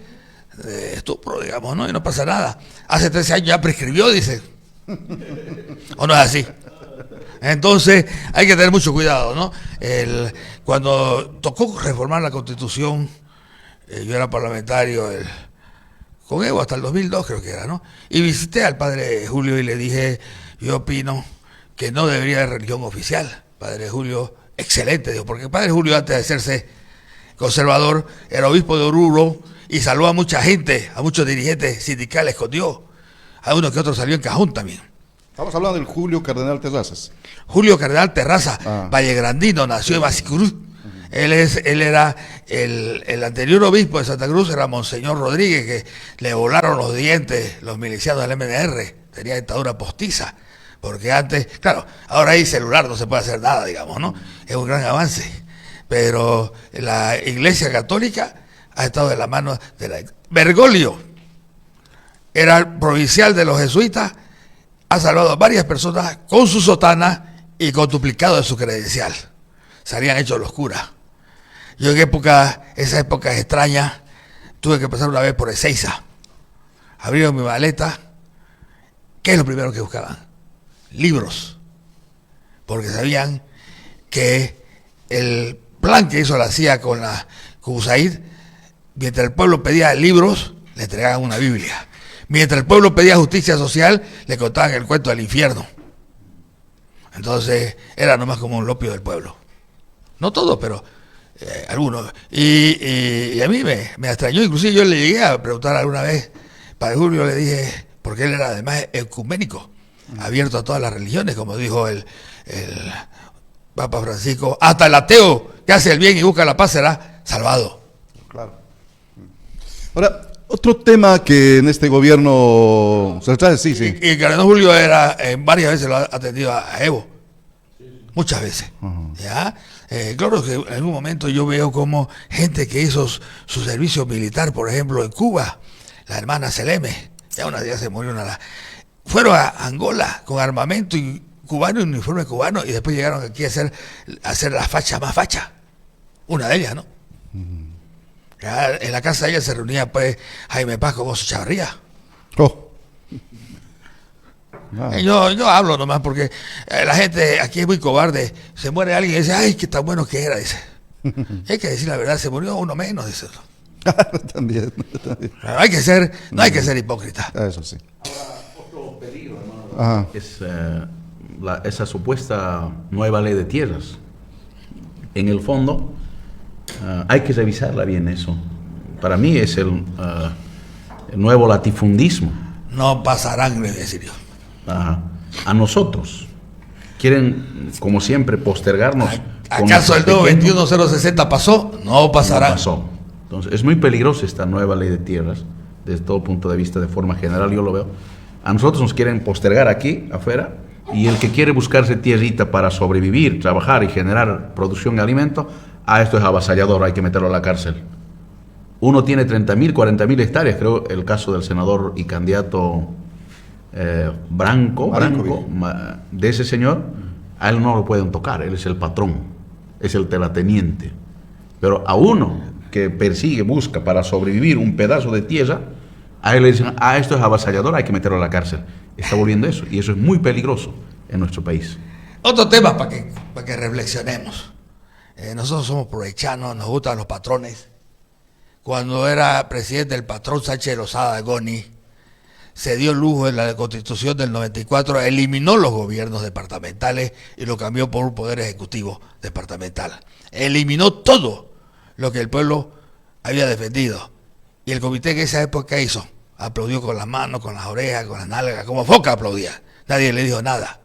estupro, digamos, ¿no? Y no pasa nada. Hace 13 años ya prescribió, dice. ¿O no es así? Entonces hay que tener mucho cuidado, ¿no? Cuando tocó reformar la Constitución, yo era parlamentario con Evo hasta el 2002 creo que era, ¿no? Y visité al padre Julio y le dije, yo opino que no debería haber religión oficial. Padre Julio, excelente, digo, porque el padre Julio, antes de hacerse conservador, era obispo de Oruro y salvó a mucha gente, a muchos dirigentes sindicales con Dios. A uno que otro salió en cajón también. Estamos hablando del Julio Cardenal Terrazas. Julio Cardenal Terraza, vallegrandino, nació en Basicruz. Él era el anterior obispo de Santa Cruz, era Monseñor Rodríguez, que le volaron los dientes los milicianos del MNR, tenía dictadura postiza, porque antes, claro, ahora hay celular, no se puede hacer nada, digamos, ¿no? Es un gran avance, pero la Iglesia Católica ha estado de la mano de la... Bergoglio era el provincial de los jesuitas, ha salvado a varias personas con su sotana y con duplicado de su credencial. Se habían hecho los curas. Yo en esa época extraña, tuve que pasar una vez por Ezeiza. Abrieron mi maleta. ¿Qué es lo primero que buscaban? Libros. Porque sabían que el plan que hizo la CIA con USAID, mientras el pueblo pedía libros, le entregaban una Biblia. Mientras el pueblo pedía justicia social, le contaban el cuento del infierno. Entonces, era nomás como un lopio del pueblo. No todos, pero algunos. Y a mí me extrañó, inclusive yo le llegué a preguntar alguna vez, Padre Julio, le dije, porque él era además ecuménico, abierto a todas las religiones, como dijo el Papa Francisco, hasta el ateo que hace el bien y busca la paz será salvado. Claro. Ahora, otro tema que en este gobierno central, sí. Y el cardenal Julio varias veces lo ha atendido a Evo, muchas veces. ¿Ya? Claro que en algún momento yo veo como gente que hizo su servicio militar, por ejemplo, en Cuba, la hermana Seleme, ya una día se murió fueron a Angola con armamento cubano y uniforme cubano y después llegaron aquí a hacer la facha más facha. Una de ellas, ¿no? Ya en la casa de ella se reunía pues Jaime Paz con Oso Chavarría. Yo hablo nomás porque la gente aquí es muy cobarde. Se muere alguien y dice, ay, qué tan bueno que era, dice. Hay que decir la verdad, se murió uno menos, dice. También. No hay que ser hipócrita. Eso sí. Ahora, otro peligro, hermano, es esa supuesta nueva ley de tierras. En el fondo, hay que revisarla bien eso. Para mí es el nuevo latifundismo. No pasarán, le voy a decir yo. A nosotros. Quieren, como siempre, postergarnos. ¿Acaso el nuevo 21060 pasó? No pasará. No pasó. Entonces, es muy peligrosa esta nueva ley de tierras, desde todo punto de vista, de forma general, yo lo veo. A nosotros nos quieren postergar aquí, afuera, y el que quiere buscarse tierrita para sobrevivir, trabajar y generar producción de alimento, esto es avasallador, hay que meterlo a la cárcel. Uno tiene 30.000, 40.000 hectáreas, creo el caso del senador y candidato Branco, de ese señor, a él no lo pueden tocar, él es el patrón, es el terrateniente. Pero a uno que persigue, busca para sobrevivir un pedazo de tierra, a él le dicen, esto es avasallador, hay que meterlo a la cárcel. Está volviendo eso, y eso es muy peligroso en nuestro país. Otro tema para que reflexionemos. nosotros somos provechanos, nos gustan los patrones. Cuando era presidente el patrón Sánchez Lozada Goni, se dio el lujo en la Constitución del 94, eliminó los gobiernos departamentales y lo cambió por un poder ejecutivo departamental. Eliminó todo lo que el pueblo había defendido. Y el comité que en esa época hizo, aplaudió con las manos, con las orejas, con las nalgas, como foca aplaudía. Nadie le dijo nada.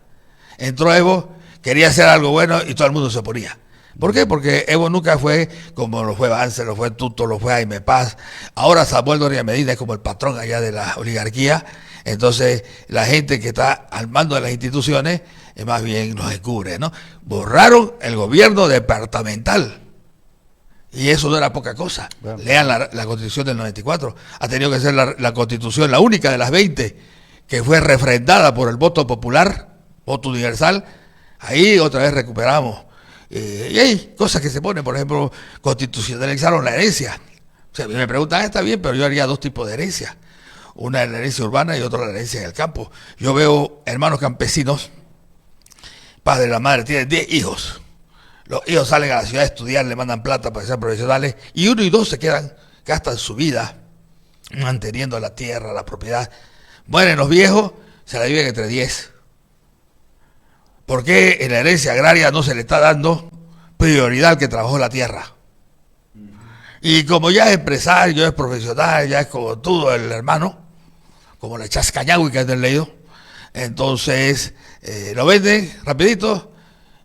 Entró Evo, quería hacer algo bueno y todo el mundo se oponía. ¿Por qué? Porque Evo nunca fue como lo fue Banzer, lo fue Tuto, lo fue Jaime Paz. Ahora Samuel Doria Medina es como el patrón allá de la oligarquía. Entonces la gente que está al mando de las instituciones más bien los descubre, ¿no? Borraron el gobierno departamental. Y eso no era poca cosa. Bueno. Lean la Constitución del 94. Ha tenido que ser la Constitución, la única de las 20, que fue refrendada por el voto popular, voto universal. Ahí otra vez recuperamos. Y hay cosas que se ponen, por ejemplo, constitucionalizaron la herencia. O sea, me preguntan, está bien, pero yo haría dos tipos de herencia. Una es la herencia urbana y otra la herencia en el campo. Yo veo hermanos campesinos, padre y la madre, tienen 10 hijos. Los hijos salen a la ciudad a estudiar, le mandan plata para ser profesionales, y 1 y 2 se quedan, gastan su vida manteniendo la tierra, la propiedad. Mueren los viejos, se la viven entre 10. ¿Por qué en la herencia agraria no se le está dando prioridad al que trabajó la tierra? Y como ya es empresario, es profesional, ya es como todo el hermano, como la chascañagui que han leído, entonces lo venden rapidito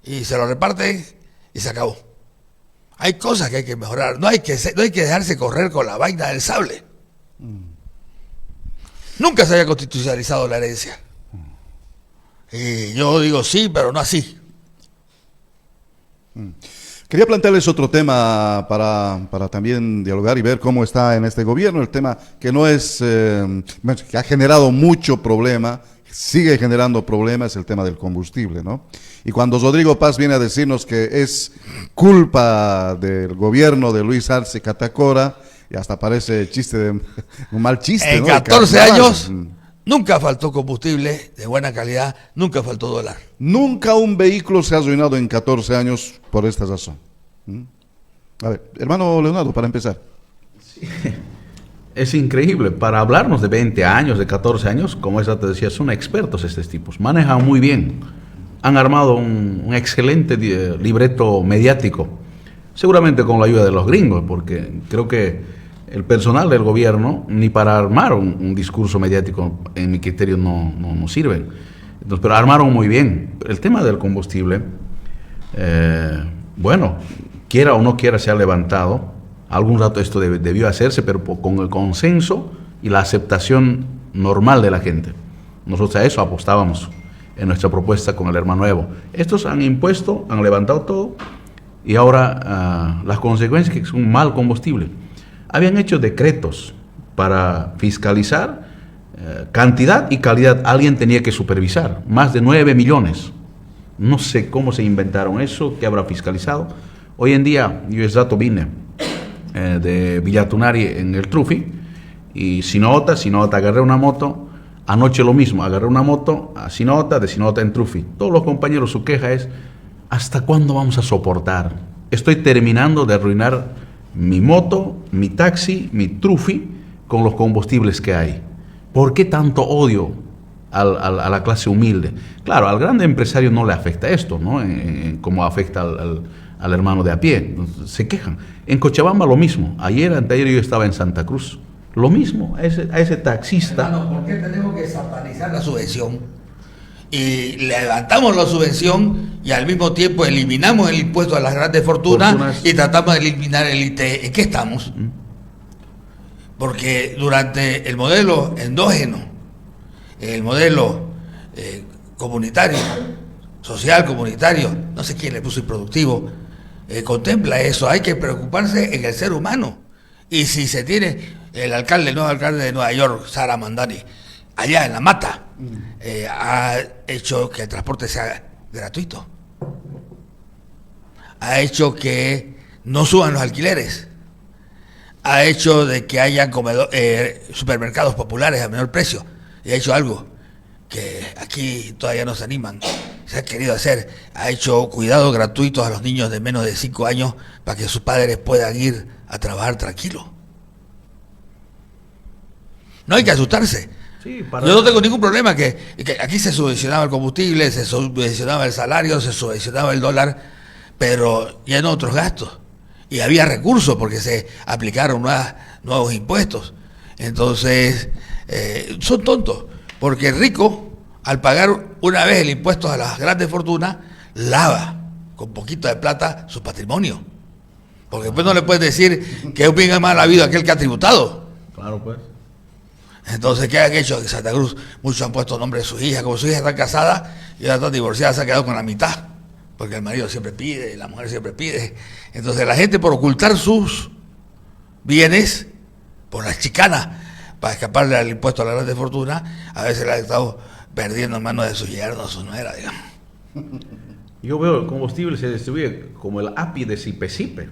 y se lo reparten y se acabó. Hay cosas que hay que mejorar, no hay que dejarse correr con la vaina del sable. Nunca se haya constitucionalizado la herencia. Y yo digo sí, pero no así. Quería plantearles otro tema para también dialogar y ver cómo está en este gobierno. El tema que no es, que ha generado mucho problema, sigue generando problemas, el tema del combustible, ¿no? Y cuando Rodrigo Paz viene a decirnos que es culpa del gobierno de Luis Arce Catacora, y hasta parece chiste un mal chiste, en ¿no? 14 años... Nunca faltó combustible de buena calidad, nunca faltó dólar. Nunca un vehículo se ha arruinado en 14 años por esta razón. A ver, hermano Leonardo, para empezar. Sí. Es increíble, para hablarnos de 20 años, de 14 años, como esa te decía, son expertos estos tipos, manejan muy bien, han armado un excelente libreto mediático, seguramente con la ayuda de los gringos, porque creo que el personal del gobierno, ni para armar un discurso mediático, en mi criterio, no sirven. Entonces, pero armaron muy bien. El tema del combustible, bueno, quiera o no quiera, se ha levantado. Algún rato esto debió hacerse, pero con el consenso y la aceptación normal de la gente. Nosotros a eso apostábamos en nuestra propuesta con el hermano Evo. Estos han impuesto, han levantado todo, y ahora las consecuencias que es un mal combustible. Habían hecho decretos para fiscalizar cantidad y calidad. Alguien tenía que supervisar, más de 9 millones. No sé cómo se inventaron eso, qué habrá fiscalizado. Hoy en día, yo ese rato vine de Villatunari en el Trufi, y Sinota, agarré una moto. Anoche lo mismo, agarré una moto a Sinota, de Sinota en Trufi. Todos los compañeros, su queja es, ¿hasta cuándo vamos a soportar? Estoy terminando de arruinar mi moto, mi taxi, mi Trufi, con los combustibles que hay. ¿Por qué tanto odio a la clase humilde? Claro, al grande empresario no le afecta esto, ¿no? Como afecta al hermano de a pie. Se quejan. En Cochabamba lo mismo. Anteayer yo estaba en Santa Cruz. Lo mismo, a ese taxista. Hermano, ¿por qué tenemos que satanizar la subvención? Y levantamos la subvención y al mismo tiempo eliminamos el impuesto a las grandes fortunas y tratamos de eliminar el ITE. ¿En qué estamos? Porque durante el modelo endógeno, el modelo comunitario, social comunitario, no sé quién le puso improductivo, contempla eso. Hay que preocuparse en el ser humano. Y si se tiene el nuevo alcalde de Nueva York, Sara Mandani, allá en La Mata, ha hecho que el transporte sea gratuito. Ha hecho que no suban los alquileres. Ha hecho de que hayan supermercados populares a menor precio. Y ha hecho algo que aquí todavía no se animan. se ha querido hacer. Ha hecho cuidados gratuitos a los niños de menos de 5 años para que sus padres puedan ir a trabajar tranquilos. No hay que asustarse. Sí, Yo no tengo ningún problema que aquí se subvencionaba el combustible, se subvencionaba el salario, se subvencionaba el dólar, pero ya no otros gastos. Y había recursos porque se aplicaron nuevos impuestos. Entonces, son tontos, porque el rico, al pagar una vez el impuesto a las grandes fortunas, lava con poquito de plata su patrimonio. Porque después no le puedes decir que es un bien mal habido aquel que ha tributado. Claro, pues. Entonces, ¿qué han hecho en Santa Cruz? Muchos han puesto nombre de sus hijas. Como sus hijas están casadas y ahora están divorciadas, se han quedado con la mitad. Porque el marido siempre pide, la mujer siempre pide. Entonces, la gente, por ocultar sus bienes, por las chicanas, para escaparle al impuesto a la grande fortuna, a veces la han estado perdiendo en manos de sus yernos, su nuera, digamos. Yo veo el combustible se distribuye como el API de Sipe-Sipe.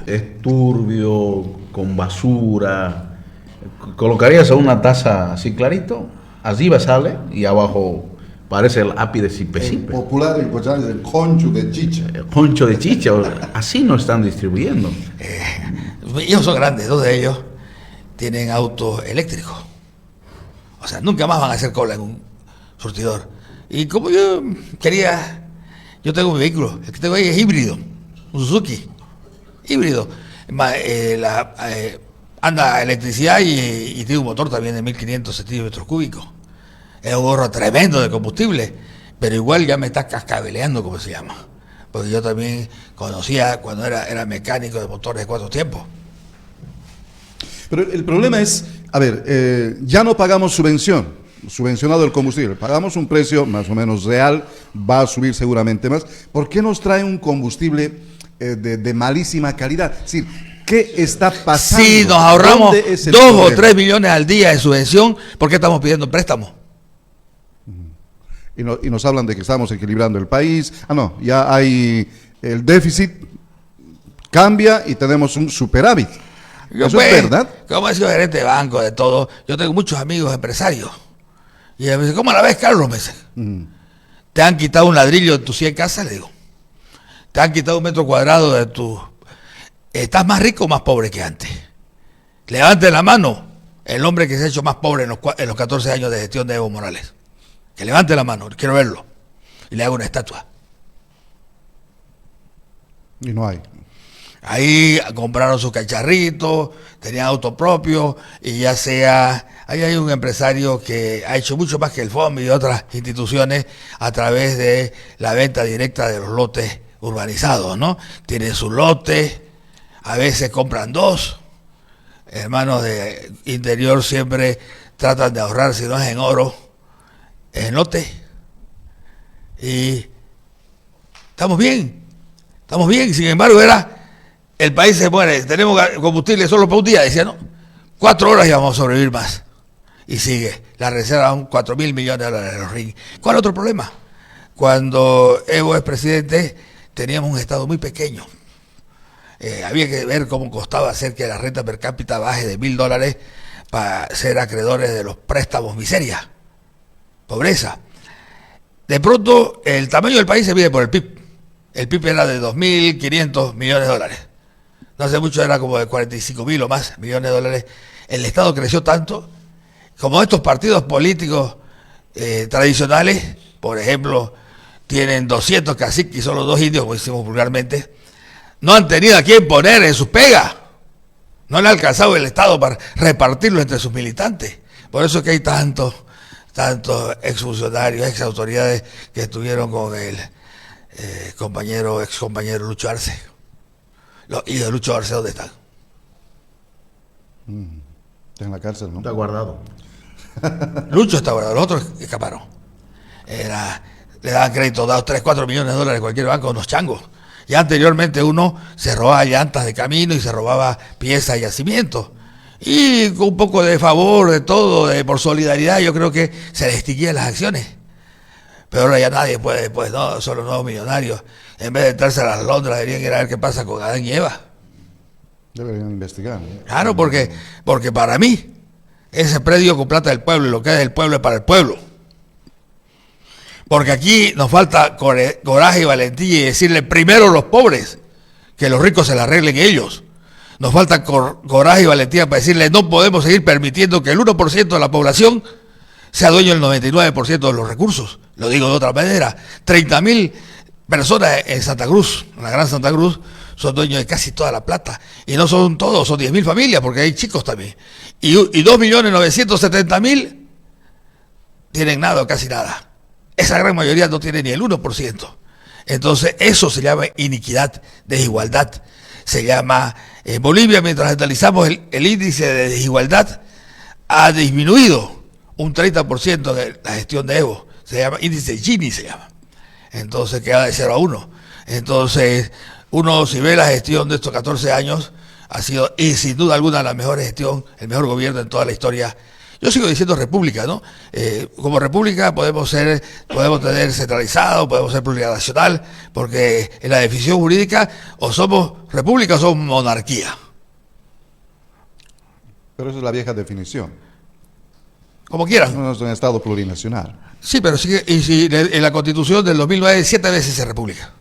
Es turbio, con basura. Colocarías a una taza así clarito, arriba sale y abajo parece el API de Sipe-Sipe. Popular en Cochán es el concho de chicha. El concho de chicha, así no están distribuyendo. Ellos son grandes, 2 de ellos tienen auto eléctrico. O sea, nunca más van a hacer cola en un surtidor. Y como yo tengo mi vehículo, el que tengo ahí es híbrido, un Suzuki, híbrido. Anda a electricidad y tiene un motor también de 1500 centímetros cúbicos. Es un gorro tremendo de combustible, pero igual ya me está cascabeleando, como se llama. Porque yo también conocía cuando era mecánico de motores de 4 tiempos. Pero el problema es, a ver, ya no pagamos subvencionado el combustible, pagamos un precio más o menos real, va a subir seguramente más. ¿Por qué nos trae un combustible de malísima calidad? Es decir, ¿qué está pasando? Si nos ahorramos 2 o 3 millones al día de subvención, ¿por qué estamos pidiendo préstamos? Y nos hablan de que estamos equilibrando el país. No, ya hay el déficit, cambia y tenemos un superávit. Eso es verdad. Como he sido gerente de banco, de todo, yo tengo muchos amigos empresarios. Y me dicen, ¿cómo la ves, Carlos? Me dicen, ¿te han quitado un ladrillo de tus 100 casas? Le digo, ¿te han quitado un metro cuadrado de tu... ¿Estás más rico o más pobre que antes? Levante la mano el hombre que se ha hecho más pobre en los 14 años de gestión de Evo Morales. Que levante la mano, quiero verlo. Y le hago una estatua. Y no hay. Ahí compraron sus cacharritos, tenían auto propio, y ya sea, ahí hay un empresario que ha hecho mucho más que el FOM y otras instituciones a través de la venta directa de los lotes urbanizados, ¿no? Tienen su lote, a veces compran 2, hermanos de interior siempre tratan de ahorrar, si no es en oro, en lote, y estamos bien, sin embargo el país se muere, tenemos combustible solo para un día, decía, ¿no? 4 horas y vamos a sobrevivir más. Y sigue, la reserva son 4.000 millones de dólares en los RIN. ¿Cuál otro problema? Cuando Evo es presidente, teníamos un estado muy pequeño. Había que ver cómo costaba hacer que la renta per cápita baje de $1.000 para ser acreedores de los préstamos, miseria, pobreza. De pronto, el tamaño del país se mide por el PIB. El PIB era de 2.500 millones de dólares. No hace mucho era como de 45.000 o más millones de dólares. El Estado creció tanto, como estos partidos políticos tradicionales, por ejemplo, tienen 200 caciques y solo 2 indios, como decimos vulgarmente, no han tenido a quién poner en sus pegas. No le ha alcanzado el Estado para repartirlo entre sus militantes. Por eso es que hay tantos exfuncionarios, ex autoridades que estuvieron con el ex compañero Lucho Arce. Los hijos de Lucho Arce, ¿dónde están? Está en la cárcel, ¿no? Está guardado. Lucho está guardado, los otros escaparon. Le daban crédito, dados 3, 4 millones de dólares a cualquier banco, unos changos. Ya anteriormente uno se robaba llantas de camino y se robaba piezas y yacimientos. Y con un poco de favor, de todo, por solidaridad, yo creo que se les extinguían las acciones. Pero ahora ya nadie puede, pues no, son los nuevos millonarios. En vez de entrarse a las Londres, deberían ir a ver qué pasa con Adán y Eva. Deberían investigar. Claro, porque para mí, ese predio con plata del pueblo y lo que es del pueblo es para el pueblo. Porque aquí nos falta coraje y valentía y decirle primero los pobres, que los ricos se la arreglen ellos. Nos falta coraje y valentía para decirle no podemos seguir permitiendo que el 1% de la población sea dueño del 99% de los recursos. Lo digo de otra manera, 30.000 personas en Santa Cruz, en la Gran Santa Cruz, son dueños de casi toda la plata. Y no son todos, son 10.000 familias, porque hay chicos también. Y 2.970.000 tienen nada o casi nada. Esa gran mayoría no tiene ni el 1%. Entonces eso se llama iniquidad, desigualdad. Se llama, en Bolivia, mientras analizamos el índice de desigualdad, ha disminuido un 30% de la gestión de Evo. Se llama índice Gini, se llama. Entonces queda de 0 a 1. Entonces, uno si ve la gestión de estos 14 años, ha sido, y sin duda alguna, la mejor gestión, el mejor gobierno en toda la historia. Yo sigo diciendo república, ¿no? Como república podemos tener centralizado, podemos ser plurinacional, porque en la definición jurídica o somos república o somos monarquía. Pero esa es la vieja definición. Como quieran. No es un Estado plurinacional. Sí, pero sí, y si en la Constitución del 2009 7 veces es república.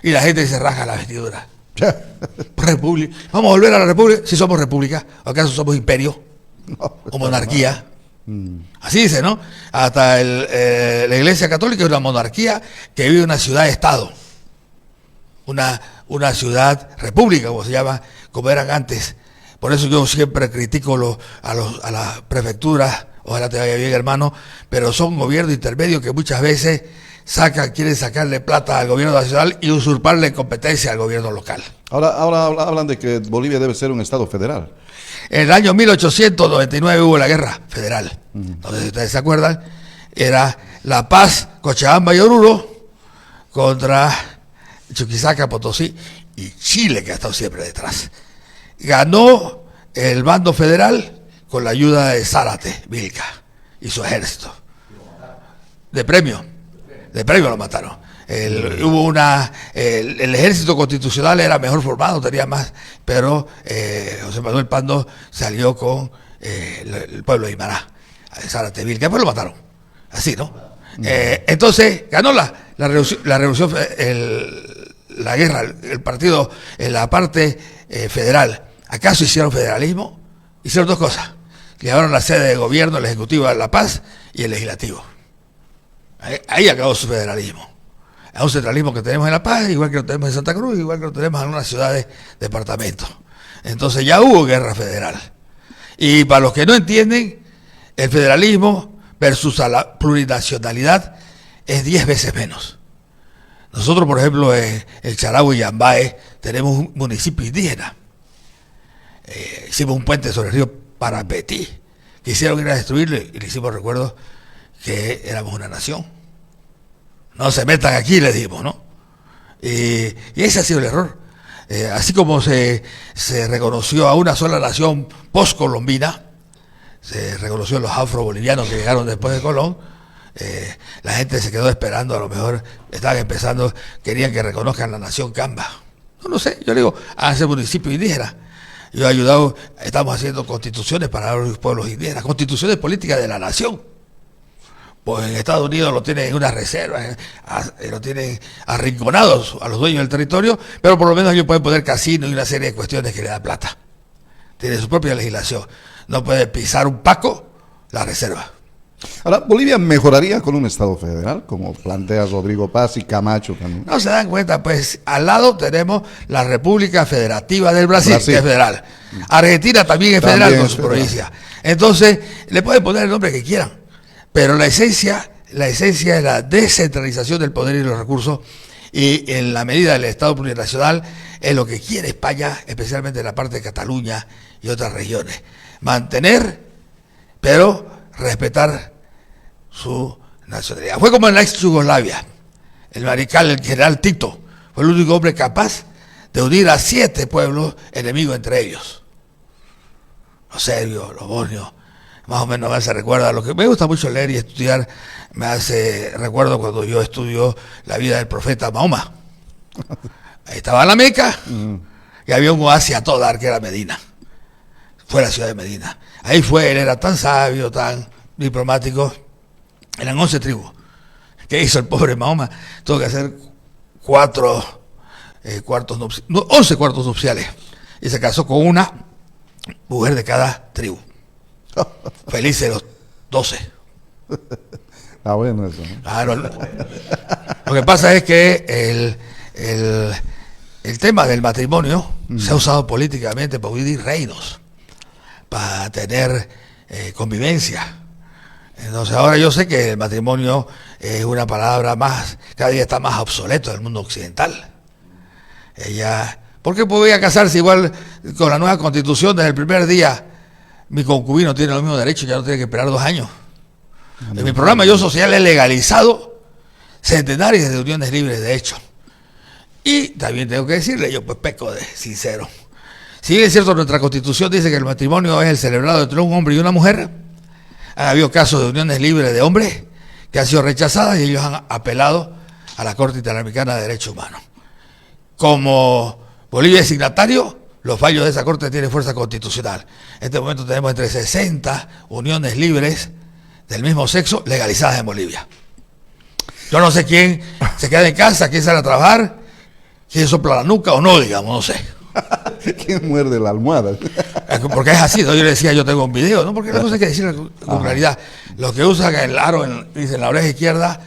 Y la gente se raja la vestidura. República. Vamos a volver a la república si somos república. ¿O acaso somos imperio? O monarquía. Así dice, ¿no? Hasta la Iglesia Católica es una monarquía que vive en una ciudad-estado. Una ciudad república, como se llama, como eran antes. Por eso yo siempre critico a las prefecturas, ojalá te vaya bien, hermano, pero son gobiernos intermedios que muchas veces quieren sacarle plata al gobierno nacional y usurparle competencia al gobierno local. Ahora hablan de que Bolivia debe ser un Estado federal. En el año 1899 hubo la guerra federal. Entonces, si ustedes se acuerdan, era La Paz, Cochabamba y Oruro contra Chuquisaca, Potosí y Chile, que ha estado siempre detrás. Ganó el bando federal con la ayuda de Zárate, Vilca y su ejército. De premio lo mataron. El ejército constitucional era mejor formado, tenía más, pero José Manuel Pando salió con el pueblo de Imará, Zárate, Vilca, después lo mataron. Así, ¿no? Entonces ganó la revolución, la guerra, el partido en la parte federal. ¿Acaso hicieron federalismo? Hicieron dos cosas. Llevaron la sede de gobierno, el Ejecutivo de La Paz y el Legislativo. Ahí acabó su federalismo. Es un centralismo que tenemos en La Paz, igual que lo tenemos en Santa Cruz, igual que lo tenemos en algunas ciudades, departamentos. Entonces ya hubo guerra federal. Y para los que no entienden, el federalismo versus a la plurinacionalidad es 10 veces menos. Nosotros, por ejemplo, en el Charagüe y Yambae tenemos un municipio indígena. Hicimos un puente sobre el río Parapetí. Quisieron ir a destruirlo y le hicimos recuerdo que éramos una nación. No se metan aquí, les dijimos, ¿no? Y ese ha sido el error. Así como se reconoció a una sola nación postcolombina, se reconoció a los afrobolivianos que llegaron después de Colón, la gente se quedó esperando, a lo mejor estaban empezando, querían que reconozcan la nación Camba. No sé, yo le digo, háganse municipio indígena. Yo he ayudado, estamos haciendo constituciones para los pueblos indígenas, constituciones políticas de la nación. Pues en Estados Unidos lo tienen en una reserva, lo tienen arrinconados a los dueños del territorio, pero por lo menos ellos pueden poner casinos y una serie de cuestiones que le dan plata. Tiene su propia legislación. No puede pisar un paco la reserva. Ahora, ¿Bolivia mejoraría con un Estado federal, como plantea Rodrigo Paz y Camacho también? No se dan cuenta, pues al lado tenemos la República Federativa del Brasil, que es federal. Argentina también es federal con su provincia. Entonces, le pueden poner el nombre que quieran, pero la esencia es la descentralización del poder y los recursos, y en la medida del Estado plurinacional es lo que quiere España, especialmente en la parte de Cataluña y otras regiones. Mantener, pero respetar su nacionalidad. Fue como en la ex Yugoslavia. El general Tito, fue el único hombre capaz de unir a 7 pueblos enemigos entre ellos. Los serbios, los bosnios, más o menos me hace recuerda. Lo que me gusta mucho leer y estudiar, me hace recuerdo cuando yo estudio la vida del profeta Mahoma. Ahí estaba la Meca y había un oasis a todo dar que era Medina. Fue la ciudad de Medina. Ahí él era tan sabio, tan diplomático, Eran 11 tribus. ¿Qué hizo el pobre Mahoma? Tuvo que hacer 11 cuartos nupciales. Y se casó con una mujer de cada tribu. Felices los 12. Ah, bueno, eso, ¿no? Claro. Lo que pasa es que el tema del matrimonio se ha usado políticamente para dividir reinos, para tener convivencia. Entonces ahora yo sé que el matrimonio es una palabra más, cada día está más obsoleto en el mundo occidental. ¿Por qué podía casarse igual con la nueva constitución desde el primer día? Mi concubino tiene los mismos derechos y ya no tiene que esperar 2 años. En mi programa Yo Social he legalizado centenares de uniones libres de hecho. Y también tengo que decirle, yo pues peco de sincero. Si bien es cierto, nuestra constitución dice que el matrimonio es el celebrado entre un hombre y una mujer, han habido casos de uniones libres de hombres que han sido rechazadas y ellos han apelado a la Corte Interamericana de Derechos Humanos. Como Bolivia es signatario, los fallos de esa Corte tienen fuerza constitucional. En este momento tenemos entre 60 uniones libres del mismo sexo legalizadas en Bolivia. Yo no sé quién se queda en casa, quién sale a trabajar, quién sopla la nuca o no, digamos, no sé. ¿Quién muerde la almohada? Porque es así, ¿no? Yo le decía, yo tengo un video, ¿no? Porque la cosa hay que decirlo con claridad. Los que usan el aro en la oreja izquierda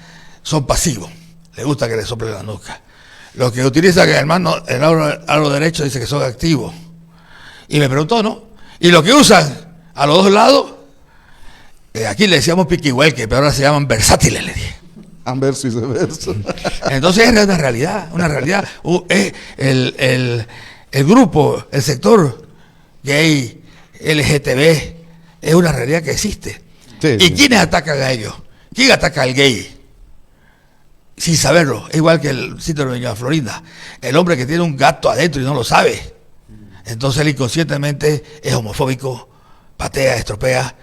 son pasivos. Les gusta que les sople la nuca. Los que utilizan el aro derecho dice que son activos. Y me preguntó, ¿no? Y los que usan a los dos lados, aquí le decíamos piquihuelque, pero ahora se llaman versátiles, le dije. Anverso y reverso. Entonces es una realidad. El grupo, el sector gay, LGTB, es una realidad que existe. Sí, ¿Y sí. quiénes atacan a ellos? ¿Quién ataca al gay? Sin saberlo, es igual que el síndrome de Doña Florinda. El hombre que tiene un gato adentro y no lo sabe. Entonces él inconscientemente es homofóbico, patea, estropea,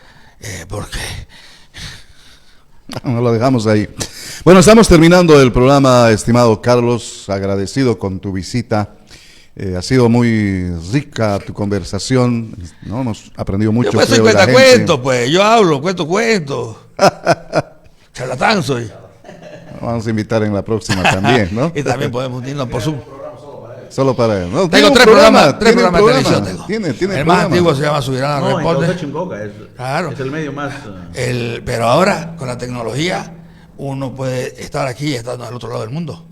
porque... No lo dejamos ahí. Bueno, estamos terminando el programa, estimado Carlos, agradecido con tu visita. Ha sido muy rica tu conversación, ¿no? Hemos aprendido mucho. Yo pues soy cuentacuentos, pues, yo hablo, cuento cuentos. Charlatán soy. Vamos a invitar en la próxima también, ¿no? Y también podemos unirnos por Zoom. Solo para él. No, Tengo tiene un 3 programas, 3 tiene un programas de televisión tengo. Tiene el más programa. antiguo se llama Subirán a No, en Responde. Causa Chimboca Claro. es el medio más... Pero ahora, con la tecnología, uno puede estar aquí y estar al otro lado del mundo.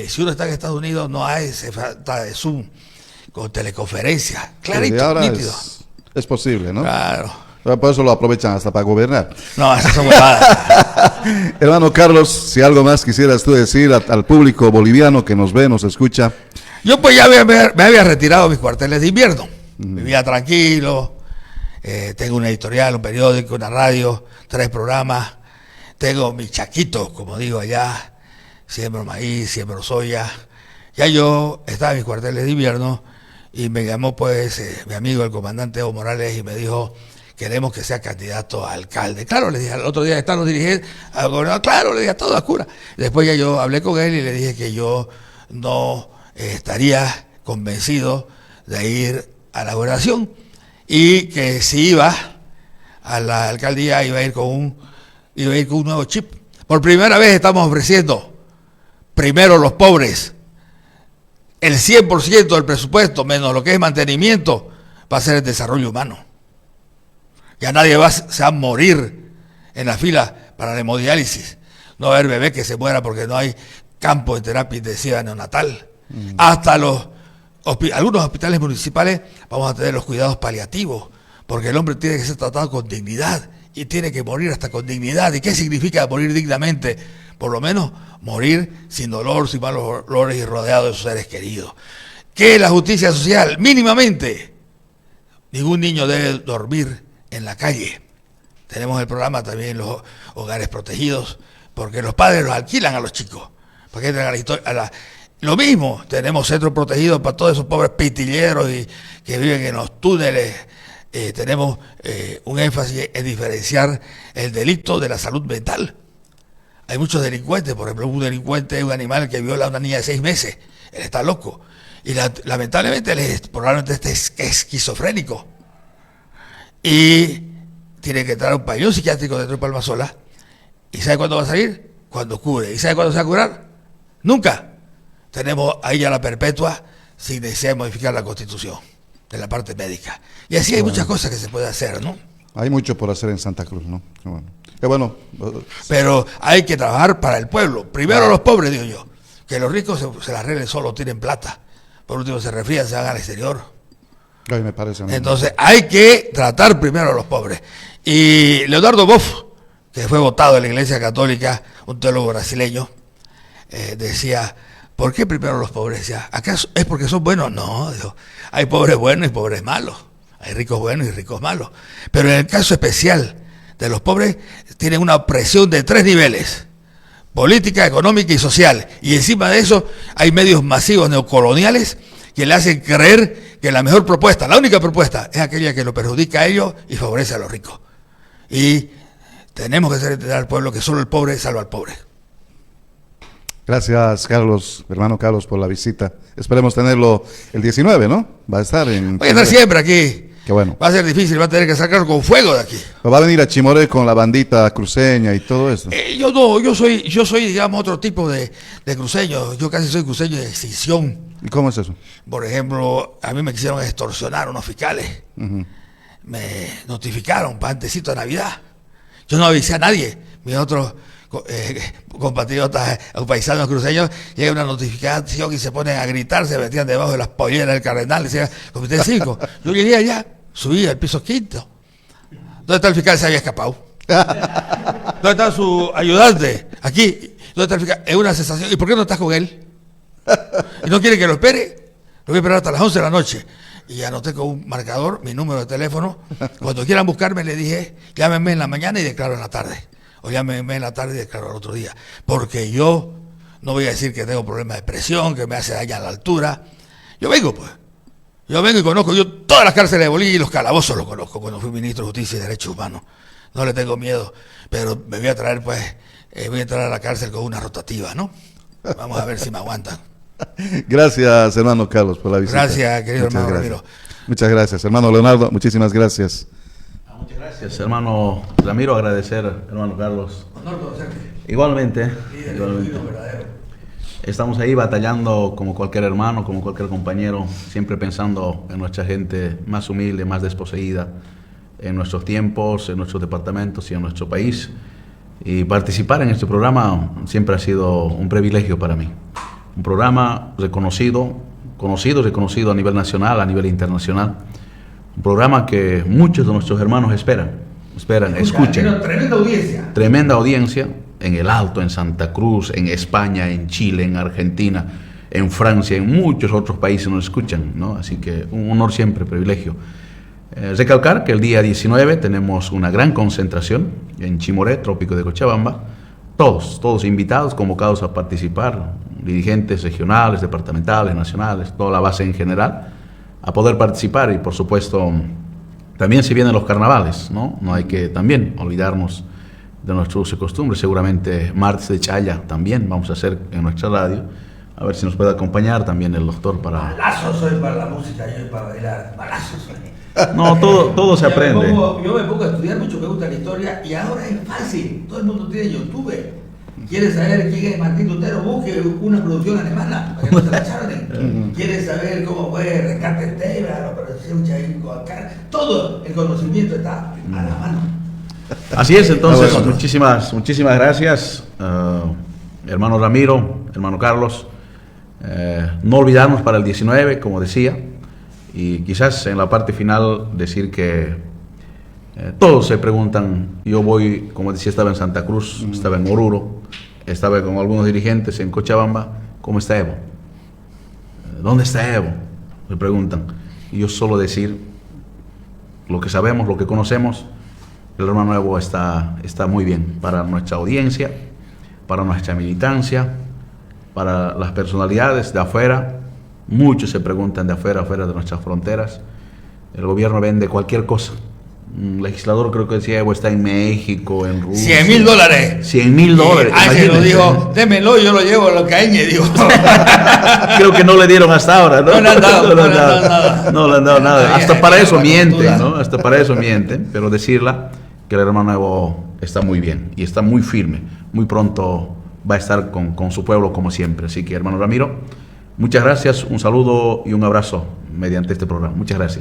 Si uno está en Estados Unidos, no hay ese falta de Zoom, con teleconferencia. Y Clarito, ahora nítido. es posible, ¿no? Claro. Por eso lo aprovechan hasta para gobernar. No, esas son huevadas. Hermano Carlos, si algo más quisieras tú decir al público boliviano que nos ve, nos escucha. Yo pues ya me había retirado de mis cuarteles de invierno. Vivía tranquilo. Tengo una editorial, un periódico, una radio, 3 programas. Tengo mi chaquito, como digo allá. Siembro maíz, siembro soya. Ya yo estaba en mis cuarteles de invierno y me llamó pues mi amigo el comandante Evo Morales y me dijo: queremos que sea candidato a alcalde. Claro, le dije, al otro día están los dirigentes, al gobernador, claro, le dije a toda cura. Después ya yo hablé con él y le dije que yo no estaría convencido de ir a la gobernación y que si iba a la alcaldía iba a ir con un nuevo chip. Por primera vez estamos ofreciendo primero los pobres el 100% del presupuesto, menos lo que es mantenimiento, va a ser el desarrollo humano. Ya nadie se va a morir en la fila para la hemodiálisis. No va a haber bebé que se muera porque no hay campo de terapia intensiva neonatal. Hasta algunos hospitales municipales vamos a tener los cuidados paliativos, porque el hombre tiene que ser tratado con dignidad y tiene que morir hasta con dignidad. ¿Y qué significa morir dignamente? Por lo menos morir sin dolor, sin malos olores y rodeado de sus seres queridos. ¿Qué es la justicia social? Mínimamente, ningún niño debe dormir en la calle. Tenemos el programa también en los hogares protegidos, porque los padres los alquilan a los chicos. Porque lo mismo, tenemos centros protegidos para todos esos pobres pitilleros que viven en los túneles. Tenemos un énfasis en diferenciar el delito de la salud mental. Hay muchos delincuentes, por ejemplo, un delincuente es un animal que viola a una niña de 6 meses. Él está loco. Y lamentablemente él probablemente esté esquizofrénico. Y tiene que entrar a un pabellón psiquiátrico dentro de Palmasola. ¿Y sabe cuándo va a salir? Cuando cure. ¿Y sabe cuándo se va a curar? Nunca. Tenemos ahí ya la perpetua sin necesidad de modificar la Constitución de la parte médica. Y así hay muchas cosas que se puede hacer, ¿no? Hay mucho por hacer en Santa Cruz, ¿no? Bueno. Pero hay que trabajar para el pueblo. Primero los pobres, digo yo. Que los ricos se la arreglen solo, tienen plata. Por último se refrían, se van al exterior. Ay, me parece. Entonces hay que tratar primero a los pobres. Y Leonardo Boff, que fue votado en la Iglesia Católica, un teólogo brasileño, decía, ¿por qué primero los pobres? Decía, ¿acaso es porque son buenos? No, dijo, hay pobres buenos y pobres malos. Hay ricos buenos y ricos malos. Pero en el caso especial de los pobres, tienen una opresión de 3 niveles: política, económica y social. Y encima de eso hay medios masivos neocoloniales que le hacen creer que la mejor propuesta, la única propuesta, es aquella que lo perjudica a ellos y favorece a los ricos. Y tenemos que hacer entender al pueblo que solo el pobre salva al pobre. Gracias, Carlos, hermano Carlos, por la visita. Esperemos tenerlo el 19, ¿no? Va a estar en... Voy a estar siempre aquí. Qué bueno. Va a ser difícil, va a tener que sacarlo con fuego de aquí. ¿Va a venir a Chimoré con la bandita cruceña y todo eso? Yo no, yo soy, digamos, otro tipo de cruceño. Yo casi soy cruceño de extinción. ¿Y cómo es eso? Por ejemplo, a mí me quisieron extorsionar unos fiscales. Me notificaron para antecito de Navidad. Yo no avisé a nadie. Mis otros compatriotas paisanos cruceños, llega una notificación y se ponen a gritar, se metían debajo de las polleras del Cardenal, decían, Comité 5. Yo llegué allá, subí al piso 5. ¿Dónde está el fiscal? Se había escapado. ¿Dónde está su ayudante? Aquí. ¿Dónde está el fiscal? Es una sensación. ¿Y por qué no estás con él? ¿Y no quiere que lo espere? Lo voy a esperar hasta las 11 de la noche. Y anoté con un marcador mi número de teléfono. Cuando quieran buscarme, le dije, llámenme en la mañana y declaro en la tarde. O llámenme en la tarde y declaro al otro día. Porque yo no voy a decir que tengo problemas de presión, que me hace daño a la altura. Yo vengo, pues. Yo vengo y conozco. Yo todas las cárceles de Bolivia y los calabozos los conozco cuando fui ministro de Justicia y Derechos Humanos. No le tengo miedo. Pero me voy a traer, pues, voy a entrar a la cárcel con una rotativa, ¿no? Vamos a ver si me aguantan. Gracias, hermano Carlos, por la visita. Gracias, querido hermano Ramiro. Muchas gracias, hermano Leonardo. Muchísimas gracias. Muchas gracias, hermano Ramiro. Agradecer, hermano Carlos. Honor conocerte. Igualmente. Igualmente. Estamos ahí batallando como cualquier hermano, como cualquier compañero, siempre pensando en nuestra gente más humilde, más desposeída, en nuestros tiempos, en nuestros departamentos y en nuestro país. Y participar en este programa siempre ha sido un privilegio para mí. Un programa reconocido a nivel nacional, a nivel internacional. Un programa que muchos de nuestros hermanos esperan, escuchen. Tremenda audiencia en el Alto, en Santa Cruz, en España, en Chile, en Argentina, en Francia, en muchos otros países nos escuchan, ¿no? Así que un honor siempre, privilegio. Recalcar que el día 19 tenemos una gran concentración en Chimoré, Trópico de Cochabamba. Todos invitados, convocados a participar, dirigentes regionales, departamentales, nacionales, toda la base en general, a poder participar. Y por supuesto, también se vienen los carnavales, ¿no? No hay que también olvidarnos de nuestro uso y costumbre. Seguramente martes de Chaya también vamos a hacer en nuestra radio. A ver si nos puede acompañar también el doctor para... Malazo soy para la música, yo para bailar. Malazo soy. No, todo se aprende. Yo me pongo a estudiar mucho, me gusta la historia y ahora es fácil. Todo el mundo tiene YouTube. ¿Quieres saber quién es Martín Lutero? Busque una producción alemana para que no se la charlen. ¿Quieres saber cómo fue Rescate Esteban, la operación Chavín acá? Todo el conocimiento está a la mano. Así es, entonces, muchísimas gracias, hermano Ramiro, hermano Carlos. No olvidarnos para el 19, como decía, y quizás en la parte final decir que todos se preguntan. Yo voy, como decía, estaba en Santa Cruz, estaba en Oruro, estaba con algunos dirigentes en Cochabamba. ¿Cómo está Evo? ¿Dónde está Evo? Me preguntan. Y yo solo decir lo que sabemos, lo que conocemos. El hermano Evo está muy bien para nuestra audiencia, para nuestra militancia, para las personalidades de afuera. Muchos se preguntan de afuera de nuestras fronteras. El gobierno vende cualquier cosa. Un legislador, creo que decía, Evo está en México, en Rusia. $100,000. $100,000. Ángel lo dijo, démelo, yo lo llevo a lo cañe, digo. Creo que no le dieron hasta ahora, ¿no? No le han dado nada. No le han dado nada. Hasta para eso mienten, ¿no? Hasta para eso mienten. Pero decirla que el hermano Evo está muy bien y está muy firme. Muy pronto va a estar con su pueblo como siempre. Así que, hermano Ramiro, muchas gracias, un saludo y un abrazo mediante este programa. Muchas gracias.